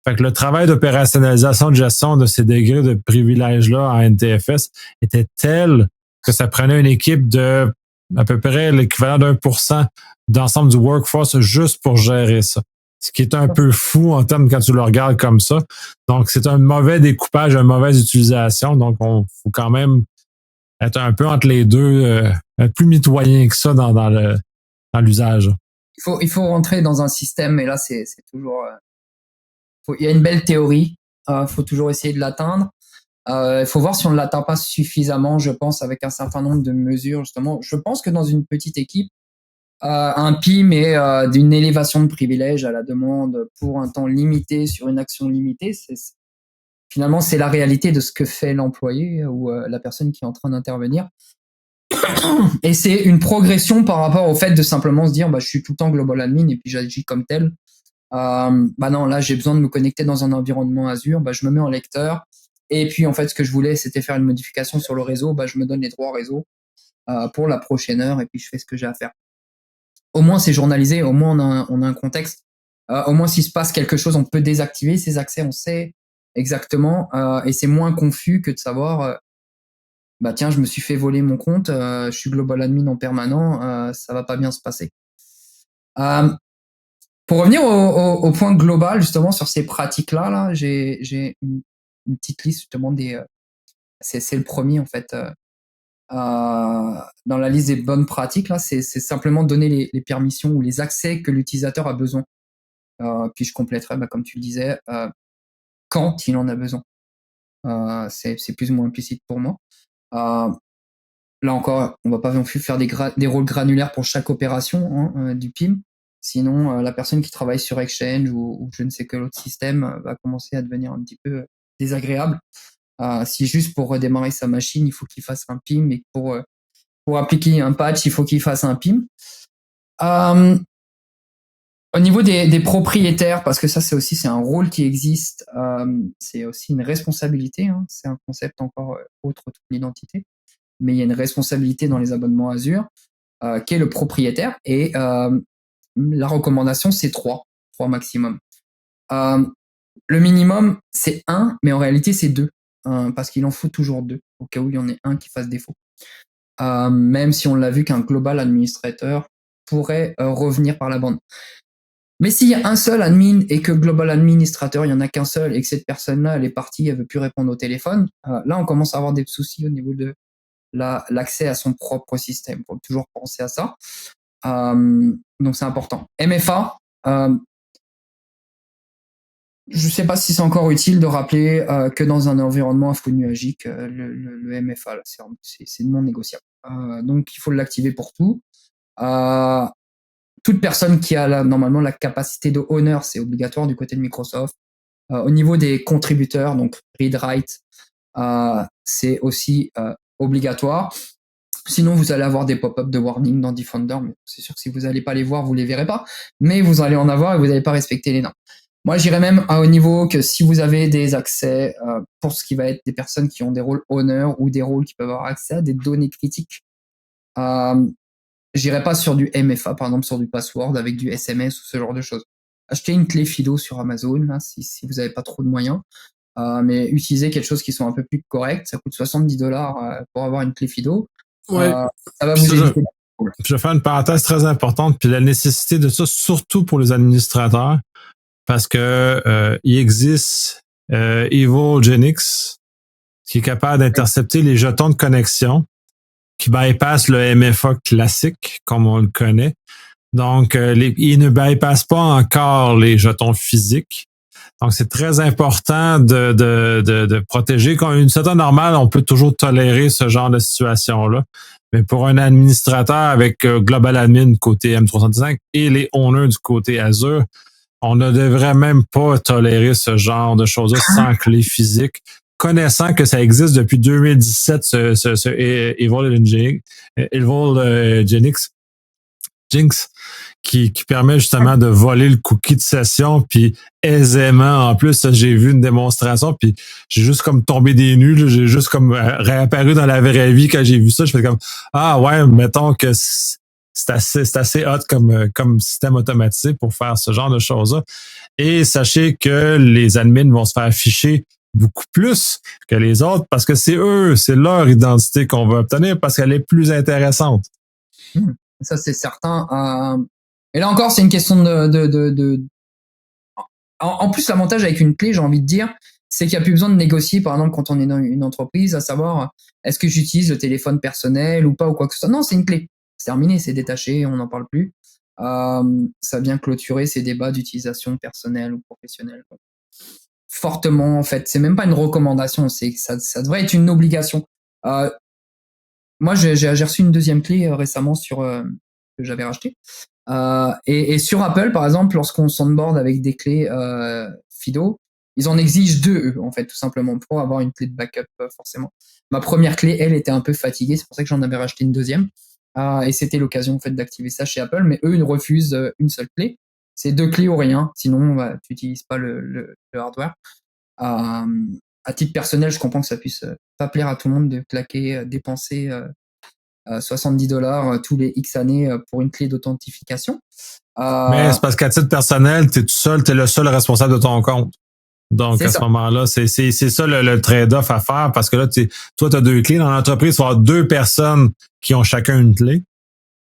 Fait que le travail d'opérationnalisation, de gestion de ces degrés de privilèges-là en NTFS était tel que ça prenait une équipe de à peu près l'équivalent d'1% d'ensemble du workforce juste pour gérer ça. Ce qui est un peu fou en termes quand tu le regardes comme ça. Donc, c'est un mauvais découpage, une mauvaise utilisation. Donc, on faut quand même être un peu entre les deux, être plus mitoyen que ça dans l'usage. Il faut rentrer dans un système, et là, c'est toujours... il y a une belle théorie, faut toujours essayer de l'atteindre. Il faut voir si on ne l'atteint pas suffisamment, je pense, avec un certain nombre de mesures, justement. Je pense que dans une petite équipe, un PIM et d'une élévation de privilèges à la demande pour un temps limité sur une action limitée, finalement, c'est la réalité de ce que fait l'employé ou la personne qui est en train d'intervenir. Et c'est une progression par rapport au fait de simplement se dire, je suis tout le temps global admin et puis j'agis comme tel. Non, là, j'ai besoin de me connecter dans un environnement Azure, je me mets en lecteur. Et puis, en fait, ce que je voulais, c'était faire une modification sur le réseau. Je me donne les droits réseau pour la prochaine heure et puis je fais ce que j'ai à faire. Au moins, c'est journalisé. Au moins, on a un contexte. Au moins, s'il se passe quelque chose, on peut désactiver ces accès. On sait exactement. Et c'est moins confus que de savoir, tiens, je me suis fait voler mon compte. Je suis global admin en permanent. Ça va pas bien se passer. Pour revenir au point global, justement, sur ces pratiques-là, là, j'ai une petite liste, justement, c'est le premier, en fait, dans la liste des bonnes pratiques, là, c'est simplement donner les permissions ou les accès que l'utilisateur a besoin. Puis je compléterai, comme tu le disais, quand il en a besoin. C'est plus ou moins implicite pour moi. Là encore, on va pas non plus faire des rôles granulaires pour chaque opération du PIM. Sinon, la personne qui travaille sur Exchange ou je ne sais quel autre système va commencer à devenir un petit peu désagréable. Si juste pour redémarrer sa machine, il faut qu'il fasse un PIM, et pour appliquer un patch, il faut qu'il fasse un PIM. Au niveau des propriétaires, parce que ça c'est un rôle qui existe, c'est aussi une responsabilité. C'est un concept encore autre que l'identité, mais il y a une responsabilité dans les abonnements Azure qui est le propriétaire, et la recommandation c'est 3 maximum. Le minimum c'est 1, mais en réalité c'est 2, parce qu'il en faut toujours 2 au cas où il y en ait un qui fasse défaut. Même si on l'a vu qu'un global administrateur pourrait revenir par la bande. Mais s'il y a un seul admin et que global administrateur, il n'y en a qu'un seul, et que cette personne-là, elle est partie, elle veut plus répondre au téléphone, là, on commence à avoir des soucis au niveau de l'accès à son propre système. Il faut toujours penser à ça. Donc, c'est important. MFA, Je sais pas si c'est encore utile de rappeler que dans un environnement à flux nuagique, le MFA, là, c'est non négociable. Donc, il faut l'activer pour tout. Euh, Toute personne qui a normalement la capacité de owner, c'est obligatoire du côté de Microsoft. Au niveau des contributeurs, donc read write, c'est aussi obligatoire. Sinon, vous allez avoir des pop-up de warning dans Defender, mais c'est sûr que si vous n'allez pas les voir, vous les verrez pas. Mais vous allez en avoir et vous n'allez pas respecter les normes. Moi, j'irais même au niveau que si vous avez des accès pour ce qui va être des personnes qui ont des rôles owner ou des rôles qui peuvent avoir accès à des données critiques, j'irai pas sur du MFA, par exemple sur du password avec du SMS ou ce genre de choses. Achetez une clé FIDO sur Amazon là, si vous n'avez pas trop de moyens, mais utilisez quelque chose qui soit un peu plus correct. Ça coûte $70 pour avoir une clé FIDO. Ouais. Ça va Puis vous ça, éviter. je vais faire une parenthèse très importante, puis la nécessité de ça, surtout pour les administrateurs, parce que il existe Evil Genix qui est capable d'intercepter les jetons de connexion qui bypassent le MFA classique, comme on le connaît. Donc, il ne bypasse pas encore les jetons physiques. Donc, c'est très important de protéger. Quand une certaine normale, on peut toujours tolérer ce genre de situation-là. Mais pour un administrateur avec Global Admin côté M365 et les owners du côté Azure, on ne devrait même pas tolérer ce genre de choses-là sans clé physique. Connaissant que ça existe depuis 2017, ce Evil Genix, Jinx, qui permet justement de voler le cookie de session, puis aisément. En plus, j'ai vu une démonstration, puis j'ai juste comme tombé des nues, là, j'ai juste comme réapparu dans la vraie vie quand j'ai vu ça. Je fais comme, ah ouais, mettons que c'est assez hot comme système automatisé pour faire ce genre de choses-là. Et sachez que les admins vont se faire afficher beaucoup plus que les autres parce que c'est eux, c'est leur identité qu'on va obtenir parce qu'elle est plus intéressante. Ça, c'est certain. Et là encore, c'est une question de... En plus, l'avantage avec une clé, j'ai envie de dire, c'est qu'il n'y a plus besoin de négocier, par exemple, quand on est dans une entreprise, à savoir, est-ce que j'utilise le téléphone personnel ou pas, ou quoi que ce soit. Non, c'est une clé. C'est terminé, c'est détaché, on n'en parle plus. Ça vient clôturer ces débats d'utilisation personnelle ou professionnelle. Fortement, en fait. C'est même pas une recommandation, ça devrait être une obligation. Moi, j'ai reçu une deuxième clé récemment que j'avais racheté. Et sur Apple, par exemple, lorsqu'on s'onboard avec des clés FIDO, ils en exigent deux, eux, en fait, tout simplement, pour avoir une clé de backup, forcément. Ma première clé, elle, était un peu fatiguée, c'est pour ça que j'en avais racheté une deuxième. Et c'était l'occasion, en fait, d'activer ça chez Apple, mais eux, ils refusent une seule clé. C'est deux clés ou rien, sinon, bah, tu n'utilises pas le hardware. À titre personnel, je comprends que ça puisse pas plaire à tout le monde de claquer, dépenser $70 tous les X années pour une clé d'authentification. Mais c'est parce qu'à titre personnel, t'es tout seul, t'es le seul responsable de ton compte. Donc, à ce moment-là, c'est ça le trade-off à faire parce que là, toi, tu as deux clés. Dans l'entreprise, il va y avoir deux personnes qui ont chacun une clé.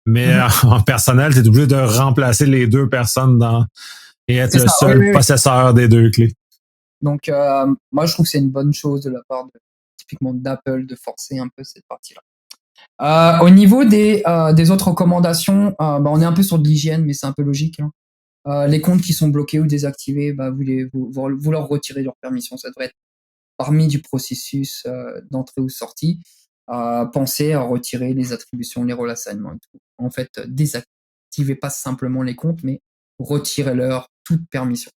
Mais en personnel, tu es obligé de remplacer les deux personnes et être le seul possesseur des deux clés. Donc, moi, je trouve que c'est une bonne chose de la part typiquement d'Apple de forcer un peu cette partie-là. Au niveau des autres recommandations, on est un peu sur de l'hygiène, mais c'est un peu logique. Hein. Les comptes qui sont bloqués ou désactivés, vous leur retirez leur permission. Ça devrait être parmi du processus d'entrée ou sortie. Pensez à retirer les attributions, les rôles assignments. En fait, désactivez pas simplement les comptes, mais retirez-leur toute permission.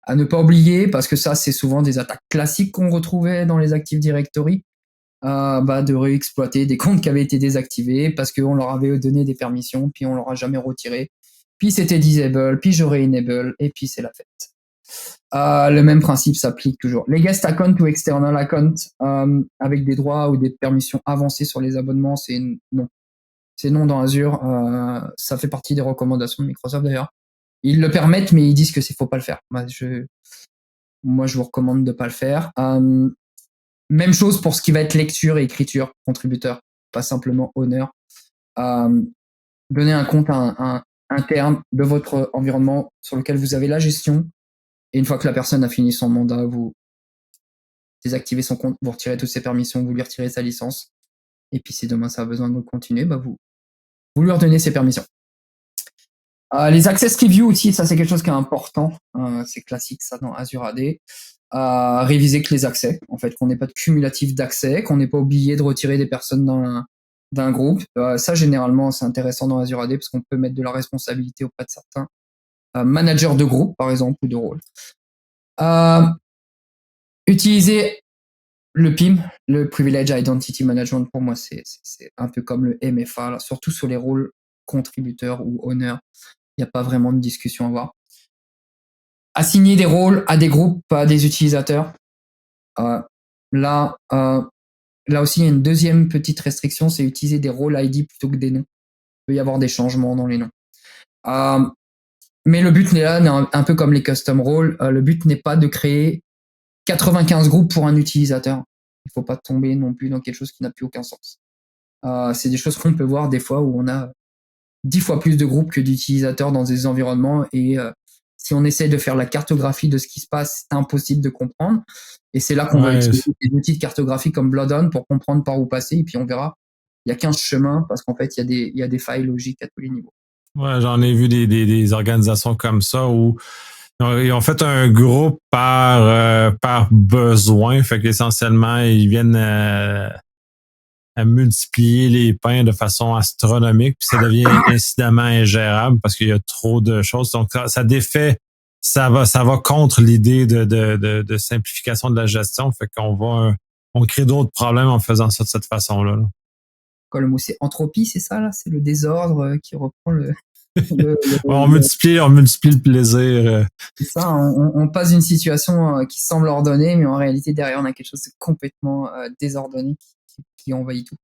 À ne pas oublier, parce que ça, c'est souvent des attaques classiques qu'on retrouvait dans les Active Directory, de réexploiter des comptes qui avaient été désactivés parce qu'on leur avait donné des permissions, puis on leur a jamais retiré. Puis c'était disable, puis je re-enable, et puis c'est la fête. Le même principe s'applique toujours. Les guest accounts ou external accounts avec des droits ou des permissions avancées sur les abonnements, c'est non. C'est non dans Azure. Ça fait partie des recommandations de Microsoft d'ailleurs. Ils le permettent, mais ils disent que c'est faut pas le faire. Moi, je vous recommande de pas le faire. Même chose pour ce qui va être lecture et écriture, contributeur, pas simplement honneur. Donnez un compte interne de votre environnement sur lequel vous avez la gestion. Et une fois que la personne a fini son mandat, vous désactivez son compte, vous retirez toutes ses permissions, vous lui retirez sa licence. Et puis si demain ça a besoin de continuer, vous lui redonnez ses permissions. Les access review aussi, ça c'est quelque chose qui est important. C'est classique ça dans Azure AD. Réviser que les accès, en fait, qu'on n'ait pas de cumulatif d'accès, qu'on n'ait pas oublié de retirer des personnes d'un groupe. Ça généralement c'est intéressant dans Azure AD parce qu'on peut mettre de la responsabilité auprès de certains managers de groupe par exemple ou de rôle. Utiliser le PIM, le Privilege Identity Management, pour moi c'est un peu comme le MFA, là, surtout sur les rôles contributeurs ou honneurs. Il n'y a pas vraiment de discussion à avoir. Assigner des rôles à des groupes, pas à des utilisateurs. Là aussi, il y a une deuxième petite restriction, c'est utiliser des rôles ID plutôt que des noms. Il peut y avoir des changements dans les noms. Mais le but n'est là, un peu comme les custom roles, le but n'est pas de créer 95 groupes pour un utilisateur. Il ne faut pas tomber non plus dans quelque chose qui n'a plus aucun sens. C'est des choses qu'on peut voir des fois où on a 10 fois plus de groupes que d'utilisateurs dans des environnements et si on essaie de faire la cartographie de ce qui se passe, c'est impossible de comprendre. Et c'est là qu'on va utiliser des outils de cartographie comme Bloodhound pour comprendre par où passer. Et puis on verra, il y a 15 chemins parce qu'en fait, il y a des failles logiques à tous les niveaux. Ouais, j'en ai vu des organisations comme ça où ils ont fait un groupe par besoin. Fait qu'essentiellement, ils viennent à multiplier les pains de façon astronomique, puis ça devient incidemment ingérable parce qu'il y a trop de choses. Donc, ça défait, ça va contre l'idée de simplification de la gestion. Fait on crée d'autres problèmes en faisant ça de cette façon-là. Là. Quoi, le mot c'est entropie, c'est ça là? C'est le désordre qui reprend on multiplie le plaisir. C'est ça, on passe d'une situation qui semble ordonnée, mais en réalité derrière on a quelque chose de complètement désordonné qui envahit tout.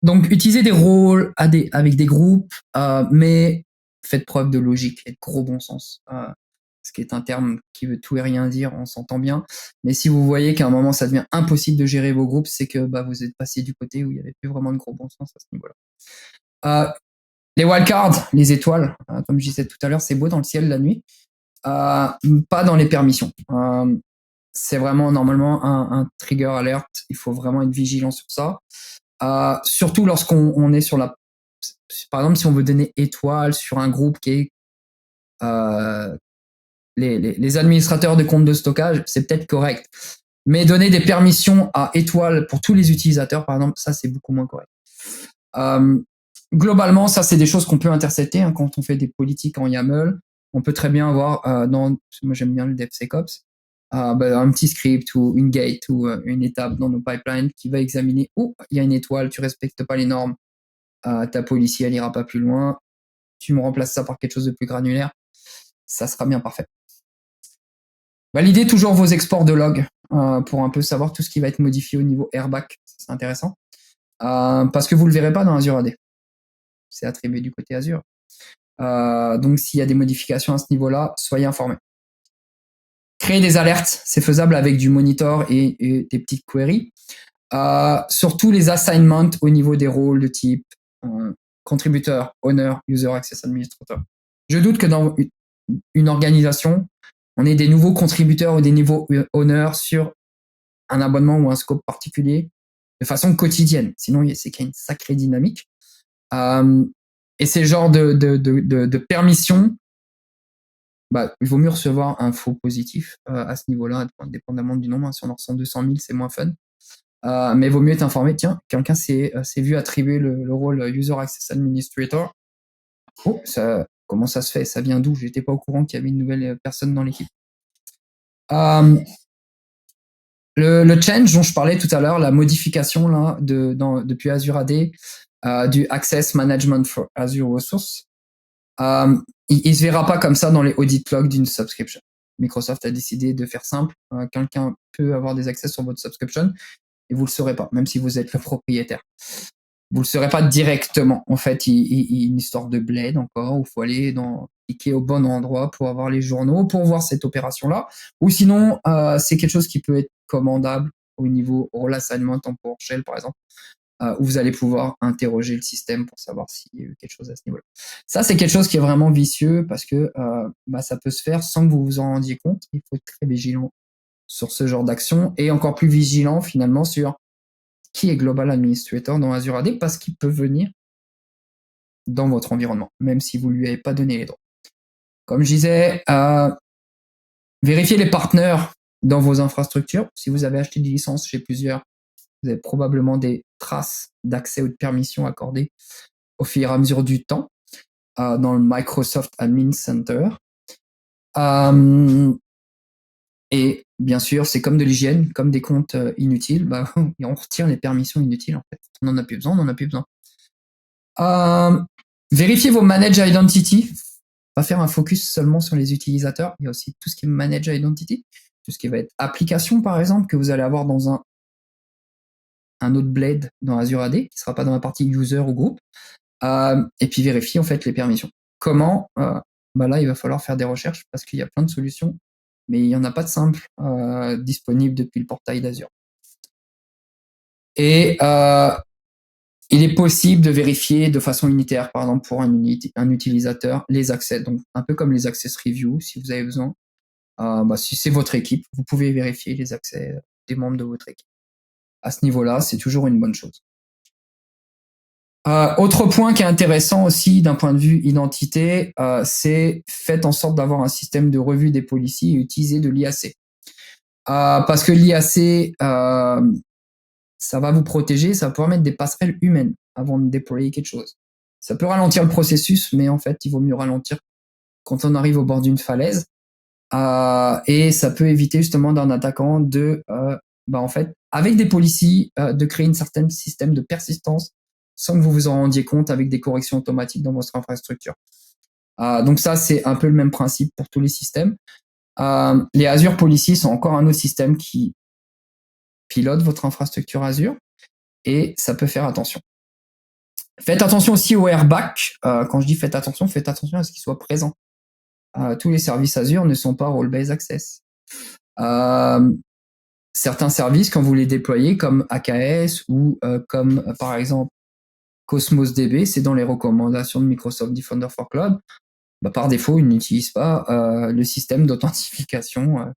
Donc utiliser des rôles avec des groupes, mais faites preuve de logique et de gros bon sens. Ce qui est un terme qui veut tout et rien dire, on s'entend bien. Mais si vous voyez qu'à un moment ça devient impossible de gérer vos groupes, c'est que vous êtes passé du côté où il n'y avait plus vraiment de gros bon sens à ce niveau-là. Les wildcards, les étoiles, comme je disais tout à l'heure, c'est beau dans le ciel la nuit. Pas dans les permissions. C'est vraiment normalement un trigger alert. Il faut vraiment être vigilant sur ça. Surtout lorsqu'on est sur la... Par exemple, si on veut donner étoile sur un groupe qui est... les administrateurs de comptes de stockage, c'est peut-être correct. Mais donner des permissions à étoile pour tous les utilisateurs, par exemple, ça, c'est beaucoup moins correct. Globalement, ça, c'est des choses qu'on peut intercepter quand on fait des politiques en YAML. On peut très bien avoir, moi j'aime bien le DevSecOps, un petit script ou une gate ou une étape dans nos pipelines qui va examiner, il y a une étoile, tu respectes pas les normes, ta policy, elle ira pas plus loin, tu me remplaces ça par quelque chose de plus granulaire, ça sera bien parfait. Validez toujours vos exports de log pour un peu savoir tout ce qui va être modifié au niveau airback, c'est intéressant, parce que vous le verrez pas dans Azure AD. C'est attribué du côté Azure. Donc, s'il y a des modifications à ce niveau-là, soyez informés. Créer des alertes, c'est faisable avec du monitor et des petites queries. Surtout les assignments au niveau des rôles de type contributeur, owner, user access administrator. Je doute que dans une organisation, on ait des nouveaux contributeurs ou des nouveaux owners sur un abonnement ou un scope particulier de façon quotidienne. Sinon, c'est qu'il y a une sacrée dynamique. Et ces genres de permissions, il vaut mieux recevoir un faux positif à ce niveau-là, dépendamment du nombre. Si on en ressent 200 000, c'est moins fun. Mais il vaut mieux être informé. Tiens, quelqu'un s'est vu attribuer le rôle User Access Administrator. Comment ça se fait? Ça vient d'où? J'étais pas au courant qu'il y avait une nouvelle personne dans l'équipe. Le change dont je parlais tout à l'heure, la modification là depuis Azure AD, du Access Management for Azure Resource, il se verra pas comme ça dans les audit logs d'une subscription. Microsoft a décidé de faire simple. Quelqu'un peut avoir des accès sur votre subscription et vous le saurez pas, même si vous êtes le propriétaire. Vous le saurez pas directement. En fait, il y a une histoire de bled encore où il faut aller cliquer au bon endroit pour avoir les journaux, pour voir cette opération-là. Ou sinon, c'est quelque chose qui peut être commandable au niveau role assignment en PowerShell, par exemple, où vous allez pouvoir interroger le système pour savoir s'il y a eu quelque chose à ce niveau-là. Ça, c'est quelque chose qui est vraiment vicieux parce que ça peut se faire sans que vous vous en rendiez compte. Il faut être très vigilant sur ce genre d'action et encore plus vigilant finalement sur qui est Global Administrator dans Azure AD parce qu'il peut venir dans votre environnement, même si vous lui avez pas donné les droits. Comme je disais, vérifiez les partenaires dans vos infrastructures. Si vous avez acheté des licences chez plusieurs, vous avez probablement des traces d'accès ou de permissions accordées au fur et à mesure du temps dans le Microsoft Admin Center. Et bien sûr, c'est comme de l'hygiène, comme des comptes inutiles, on retire les permissions inutiles en fait. On n'en a plus besoin, on n'en a plus besoin. Vérifiez vos Manage Identity. Pas faire un focus seulement sur les utilisateurs. Il y a aussi tout ce qui est Manage Identity, tout ce qui va être application par exemple, que vous allez avoir dans un autre blade dans Azure AD, qui ne sera pas dans la partie user ou groupe. Et puis vérifier en fait les permissions. Comment là, il va falloir faire des recherches parce qu'il y a plein de solutions, mais il n'y en a pas de simple disponible depuis le portail d'Azure. Et il est possible de vérifier de façon unitaire, par exemple pour un utilisateur, les accès. Donc un peu comme les access review, si vous avez besoin. Si c'est votre équipe, vous pouvez vérifier les accès des membres de votre équipe. À ce niveau-là, c'est toujours une bonne chose. Autre point qui est intéressant aussi d'un point de vue identité, c'est faites en sorte d'avoir un système de revue des policies et utilisez de l'IAC. Parce que l'IAC, ça va vous protéger, ça va pouvoir mettre des passerelles humaines avant de déployer quelque chose. Ça peut ralentir le processus, mais en fait, il vaut mieux ralentir quand on arrive au bord d'une falaise. Et ça peut éviter justement d'un attaquant de, en fait, avec des policies, de créer un certain système de persistance sans que vous vous en rendiez compte avec des corrections automatiques dans votre infrastructure. Donc ça, c'est un peu le même principe pour tous les systèmes. Les Azure Policies sont encore un autre système qui pilote votre infrastructure Azure et ça peut faire attention. Faites attention aussi au airbag. Quand je dis faites attention à ce qu'il soit présent. Tous les services Azure ne sont pas role-based access. Certains services, quand vous les déployez, comme AKS ou comme par exemple Cosmos DB, c'est dans les recommandations de Microsoft Defender for Cloud. Par défaut, ils n'utilisent pas le système d'authentification,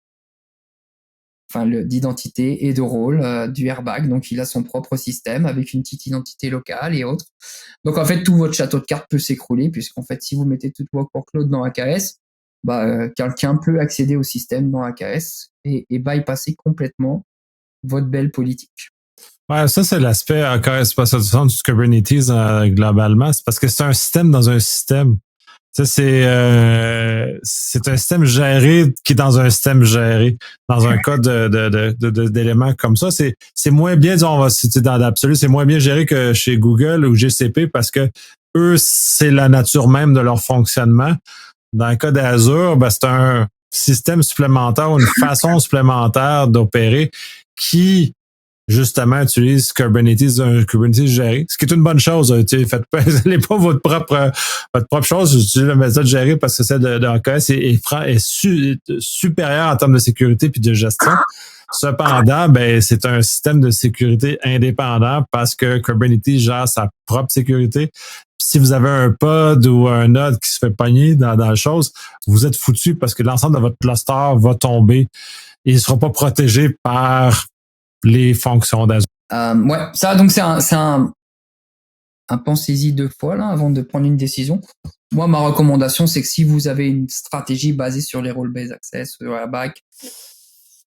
d'identité et de rôle du airbag. Donc, il a son propre système avec une petite identité locale et autres. Donc, en fait, tout votre château de cartes peut s'écrouler puisqu'en fait, si vous mettez toute votre workload dans AKS, quelqu'un peut accéder au système dans AKS et bypasser complètement votre belle politique. Ouais, ça, c'est l'aspect encore exploitation du Kubernetes globalement. C'est parce que c'est un système dans un système. Ça, c'est un système géré qui est dans un système géré. Dans un cas d'éléments comme ça, c'est moins bien, disons, on va citer dans l'absolu, c'est moins bien géré que chez Google ou GCP parce que eux, c'est la nature même de leur fonctionnement. Dans le cas d'Azure, c'est un système supplémentaire ou une façon supplémentaire d'opérer qui justement utilise un Kubernetes géré, ce qui est une bonne chose. Faites pas votre propre chose, utilisez la méthode gérée parce que celle de AKS est supérieure en termes de sécurité puis de gestion. Cependant, c'est un système de sécurité indépendant parce que Kubernetes gère sa propre sécurité. Si vous avez un pod ou un node qui se fait pogner dans la chose, vous êtes foutu parce que l'ensemble de votre cluster va tomber et il ne sera pas protégé par les fonctions d'Azure. Ça, donc c'est un pensez-y deux fois là avant de prendre une décision. Moi, ma recommandation, c'est que si vous avez une stratégie basée sur les role-based access, airbag,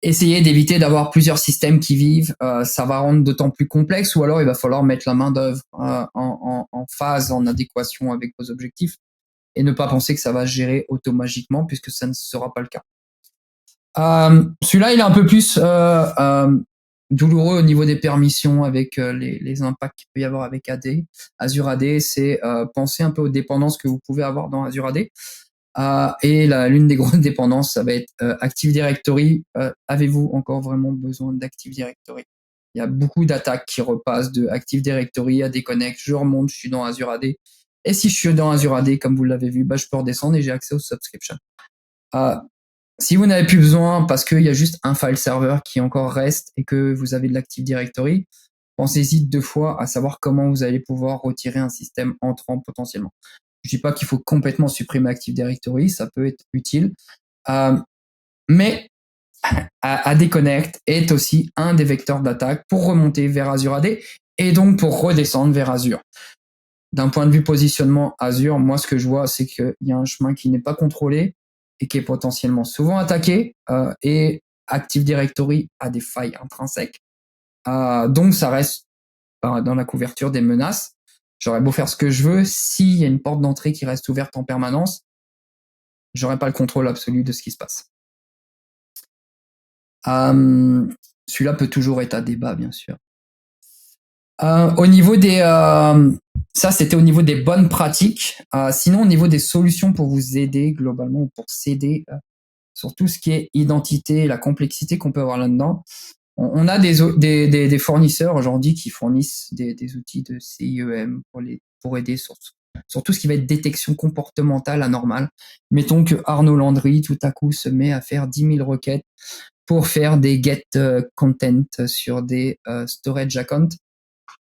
essayez d'éviter d'avoir plusieurs systèmes qui vivent. Ça va rendre d'autant plus complexe, ou alors il va falloir mettre la main d'œuvre en phase, en adéquation avec vos objectifs, et ne pas penser que ça va se gérer automatiquement, puisque ça ne sera pas le cas. Celui-là, il est un peu plus douloureux au niveau des permissions avec les impacts qu'il peut y avoir avec AD. Azure AD, c'est penser un peu aux dépendances que vous pouvez avoir dans Azure AD. Et l'une des grosses dépendances, ça va être Active Directory. Avez-vous encore vraiment besoin d'Active Directory? Il y a beaucoup d'attaques qui repassent de Active Directory à déconnect. Je remonte, je suis dans Azure AD. Et si je suis dans Azure AD, comme vous l'avez vu, je peux redescendre et j'ai accès aux subscriptions. Si vous n'avez plus besoin parce qu'il y a juste un file server qui encore reste et que vous avez de l'Active Directory, pensez-y deux fois à savoir comment vous allez pouvoir retirer un système entrant potentiellement. Je dis pas qu'il faut complètement supprimer Active Directory, ça peut être utile, mais AD Connect est aussi un des vecteurs d'attaque pour remonter vers Azure AD et donc pour redescendre vers Azure. d'un point de vue positionnement Azure, moi, ce que je vois, c'est qu'il y a un chemin qui n'est pas contrôlé et qui est potentiellement souvent attaqué, et Active Directory a des failles intrinsèques. Donc, ça reste dans la couverture des menaces. J'aurais beau faire ce que je veux, s'il y a une porte d'entrée qui reste ouverte en permanence, j'aurais pas le contrôle absolu de ce qui se passe. Celui-là peut toujours être à débat, bien sûr. Au niveau des, ça c'était au niveau des bonnes pratiques. Sinon, au niveau des solutions pour vous aider globalement, ou pour s'aider sur tout ce qui est identité, la complexité qu'on peut avoir là-dedans, on a des fournisseurs aujourd'hui qui fournissent des outils de CIEM pour aider sur tout ce qui va être détection comportementale anormale. Mettons que Arnaud Landry tout à coup se met à faire 10 000 requêtes pour faire des get content sur des storage accounts.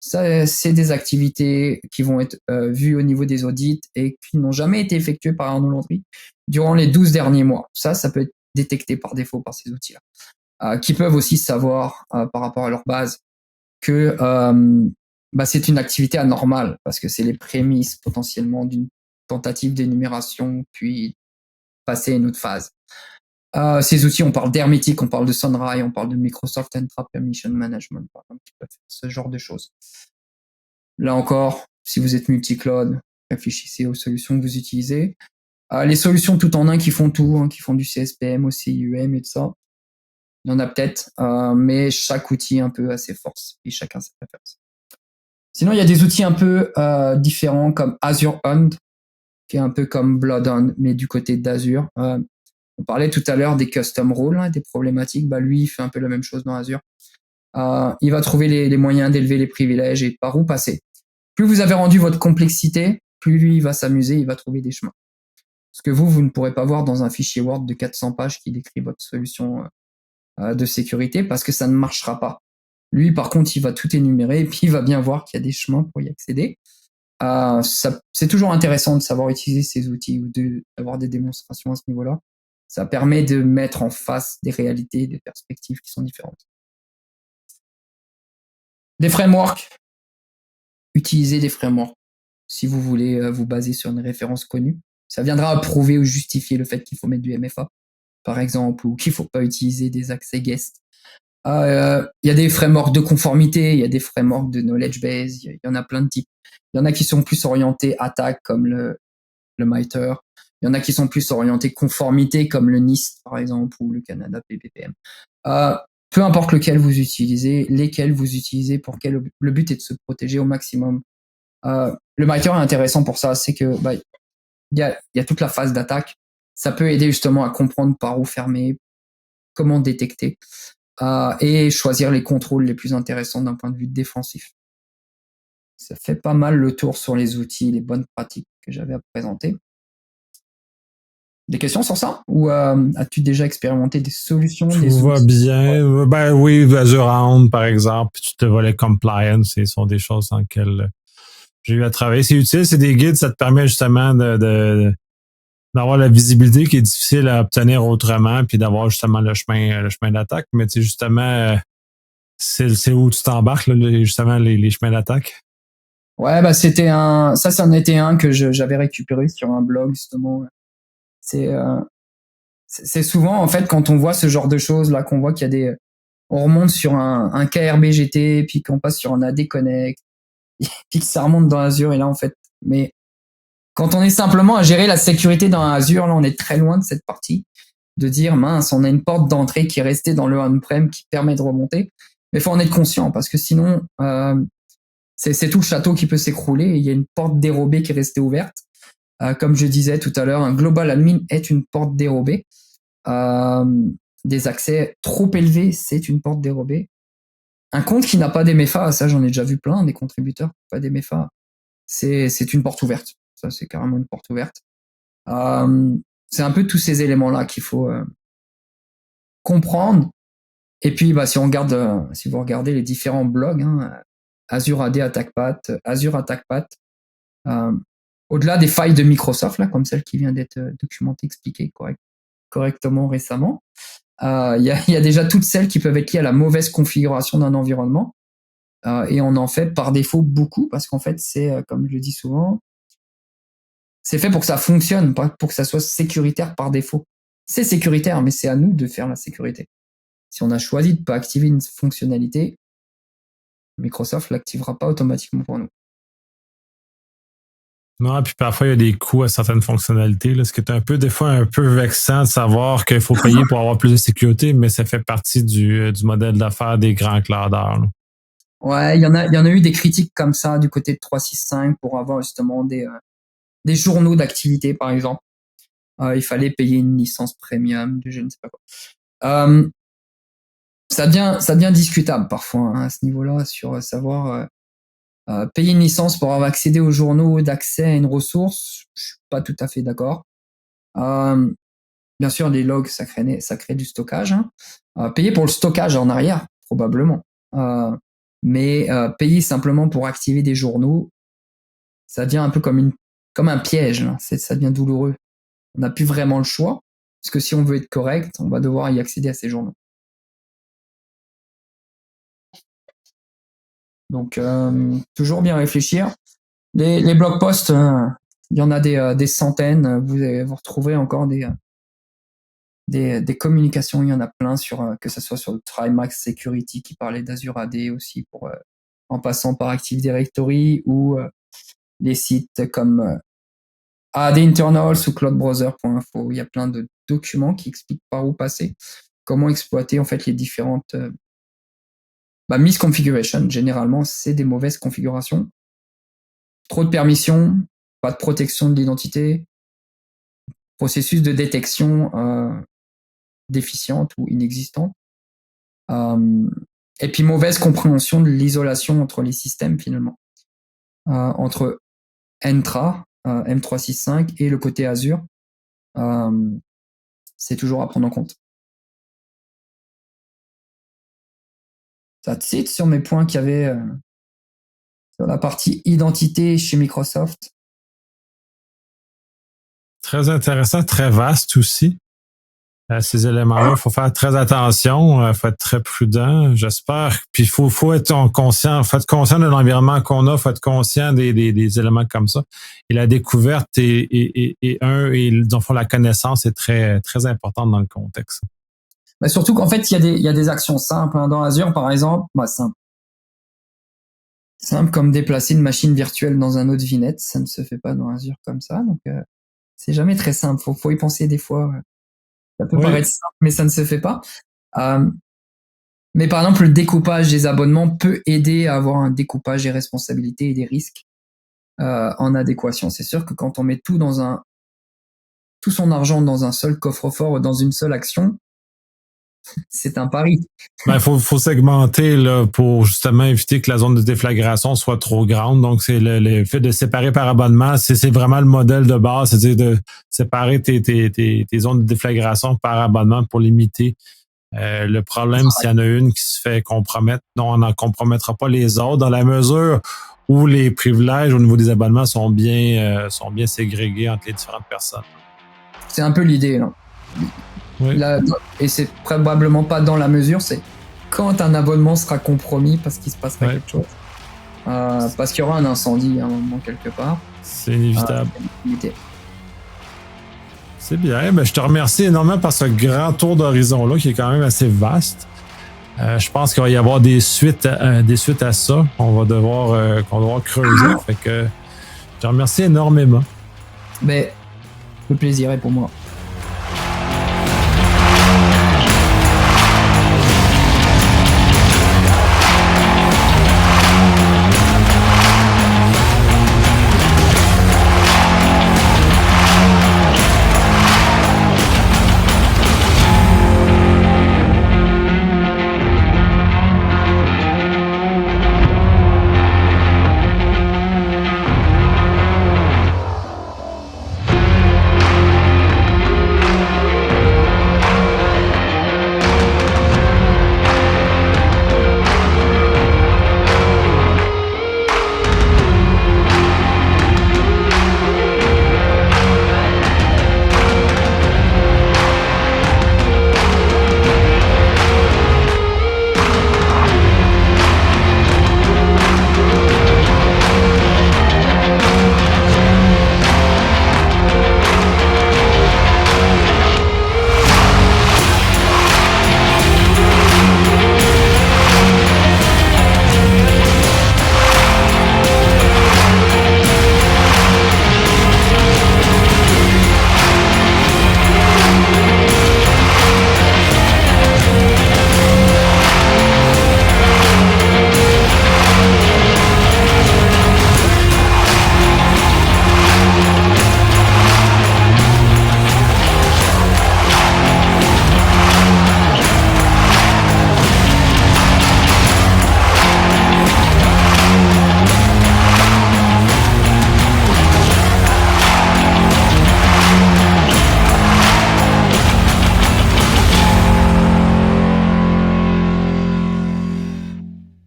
Ça, c'est des activités qui vont être vues au niveau des audits et qui n'ont jamais été effectuées par Arnaud Landry durant les 12 derniers mois. Ça peut être détecté par défaut par ces outils-là, qui peuvent aussi savoir par rapport à leur base que c'est une activité anormale parce que c'est les prémices potentiellement d'une tentative d'énumération puis passer à une autre phase. Ces outils, on parle d'Hermetic, on parle de Sunrise, on parle de Microsoft Entra Permission Management, par exemple, qui peuvent faire ce genre de choses. Là encore, si vous êtes multi-cloud, réfléchissez aux solutions que vous utilisez. Les solutions tout en un qui font tout, qui font du CSPM, OCIUM et tout ça, il y en a peut-être, mais chaque outil un peu a ses forces et chacun ses préférences. Sinon, il y a des outils un peu différents comme Azure Hunt, qui est un peu comme Bloodhound, mais du côté d'Azure. On parlait tout à l'heure des custom roles, des problématiques. Lui, il fait un peu la même chose dans Azure. Il va trouver les moyens d'élever les privilèges et par où passer. Plus vous avez rendu votre complexité, plus lui, il va s'amuser, il va trouver des chemins. Ce que vous ne pourrez pas voir dans un fichier Word de 400 pages qui décrit votre solution de sécurité parce que ça ne marchera pas. Lui, par contre, il va tout énumérer et puis il va bien voir qu'il y a des chemins pour y accéder. C'est toujours intéressant de savoir utiliser ces outils ou d'avoir des démonstrations à ce niveau-là. Ça permet de mettre en face des réalités, des perspectives qui sont différentes. Des frameworks. Utilisez des frameworks si vous voulez vous baser sur une référence connue. Ça viendra à prouver ou justifier le fait qu'il faut mettre du MFA, par exemple, ou qu'il ne faut pas utiliser des accès guest. Il y a des frameworks de conformité, il y a des frameworks de knowledge base, il y en a plein de types. Il y en a qui sont plus orientés attaque, comme le MITRE. Il y en a qui sont plus orientés conformité, comme le NIST, par exemple, ou le Canada PPPM. Peu importe lequel vous utilisez, lesquels vous utilisez, le but est de se protéger au maximum. Le MITRE est intéressant pour ça, c'est que il y a toute la phase d'attaque. Ça peut aider justement à comprendre par où fermer, comment détecter, et choisir les contrôles les plus intéressants d'un point de vue défensif. Ça fait pas mal le tour sur les outils, les bonnes pratiques que j'avais à présenter. Des questions sur ça? Ou as-tu déjà expérimenté des solutions? Tout va bien. Oui, Azure Hunt, par exemple, tu te volais compliance, ce sont des choses dans lesquelles j'ai eu à travailler. C'est utile, c'est des guides, ça te permet justement d'avoir la visibilité qui est difficile à obtenir autrement, puis d'avoir justement le chemin d'attaque. Mais tu sais, justement, c'est où tu t'embarques, justement, les chemins d'attaque? Ouais, ça en était un que j'avais récupéré sur un blog, justement. C'est souvent, en fait, quand on voit ce genre de choses, là, qu'on voit qu'il y a on remonte sur un KRBGT, puis qu'on passe sur un AD Connect, puis que ça remonte dans Azure, et là, en fait, mais quand on est simplement à gérer la sécurité dans Azure, là, on est très loin de cette partie, de dire, mince, on a une porte d'entrée qui est restée dans le on-prem qui permet de remonter. Mais il faut en être conscient, parce que sinon, c'est tout le château qui peut s'écrouler, et il y a une porte dérobée qui est restée ouverte. Comme je disais tout à l'heure, un global admin est une porte dérobée. Des accès trop élevés, c'est une porte dérobée. Un compte qui n'a pas d'MFA, ça j'en ai déjà vu plein, des contributeurs qui n'ont pas d'MFA, c'est une porte ouverte. Ça, c'est carrément une porte ouverte. C'est un peu tous ces éléments-là qu'il faut comprendre. Et puis, si vous regardez les différents blogs, Azure AD AttackPath, Azure AttackPath, au-delà des failles de Microsoft, là, comme celle qui vient d'être documentée, expliquée correctement récemment, il y a déjà toutes celles qui peuvent être liées à la mauvaise configuration d'un environnement. et on en fait par défaut beaucoup parce qu'en fait, c'est, comme je le dis souvent, c'est fait pour que ça fonctionne, pas pour que ça soit sécuritaire par défaut. C'est sécuritaire, mais c'est à nous de faire la sécurité. Si on a choisi de pas activer une fonctionnalité, Microsoft l'activera pas automatiquement pour nous. Non, puis parfois, il y a des coûts à certaines fonctionnalités, là, ce qui est des fois un peu vexant de savoir qu'il faut payer pour avoir plus de sécurité, mais ça fait partie du modèle d'affaires des grands clouders. Là. Ouais, il y en a eu des critiques comme ça du côté de 365 pour avoir justement des journaux d'activité, par exemple. Il fallait payer une licence premium, je ne sais pas quoi. Ça devient discutable parfois hein, à ce niveau-là sur savoir payer une licence pour avoir accédé aux journaux d'accès à une ressource. Je suis pas tout à fait d'accord. Bien sûr, les logs, ça crée du stockage. Hein. Payer pour le stockage en arrière, probablement. Mais payer simplement pour activer des journaux, ça devient un peu comme un piège. Là. Ça devient douloureux. On n'a plus vraiment le choix, parce que si on veut être correct, on va devoir y accéder à ces journaux. Donc, toujours bien réfléchir. Les blog posts, il y en a des centaines. Vous retrouvez encore des communications. Il y en a plein que ce soit sur le TriMax Security qui parlait d'Azure AD aussi, en passant par Active Directory ou les sites comme AD Internals ou cloudbrowser.info. Il y a plein de documents qui expliquent par où passer, comment exploiter en fait les différentes misconfiguration. Généralement, c'est des mauvaises configurations. Trop de permissions, pas de protection de l'identité, processus de détection déficiente ou inexistante. Et puis mauvaise compréhension de l'isolation entre les systèmes finalement. Entre Entra, M365 et le côté Azure. C'est toujours à prendre en compte. That's it sur mes points qu'il y avait sur la partie identité chez Microsoft. Très intéressant, très vaste aussi. Ces éléments-là, il faut faire très attention, il faut être très prudent, j'espère. Puis il faut être conscient, de l'environnement qu'on a, faut être conscient des éléments comme ça. Et la découverte la connaissance est très, très importante dans le contexte. Surtout qu'en fait, il y a des actions simples. Hein. Dans Azure, par exemple, simple comme déplacer une machine virtuelle dans un autre VNet, ça ne se fait pas dans Azure comme ça. Donc, c'est jamais très simple. Faut y penser des fois. Ça peut paraître simple, mais ça ne se fait pas. Mais par exemple, le découpage des abonnements peut aider à avoir un découpage des responsabilités et des risques en adéquation. C'est sûr que quand on met tout son argent dans un seul coffre-fort ou dans une seule action, c'est un pari. Faut segmenter là, pour justement éviter que la zone de déflagration soit trop grande. Donc, c'est le fait de séparer par abonnement, c'est vraiment le modèle de base, c'est-à-dire de séparer tes zones de déflagration par abonnement pour limiter le problème s'il y en a une qui se fait compromettre. Non, on n'en compromettra pas les autres dans la mesure où les privilèges au niveau des abonnements sont bien ségrégés entre les différentes personnes. C'est un peu l'idée, là. Oui. Et c'est probablement pas dans la mesure, c'est quand un abonnement sera compromis parce qu'il se passera quelque chose. Parce qu'il y aura un incendie à un moment quelque part. C'est inévitable. C'est bien. Je te remercie énormément pour ce grand tour d'horizon-là qui est quand même assez vaste. Je pense qu'il va y avoir des suites à ça. qu'on va devoir creuser. Fait que je te remercie énormément. Le plaisir est pour moi.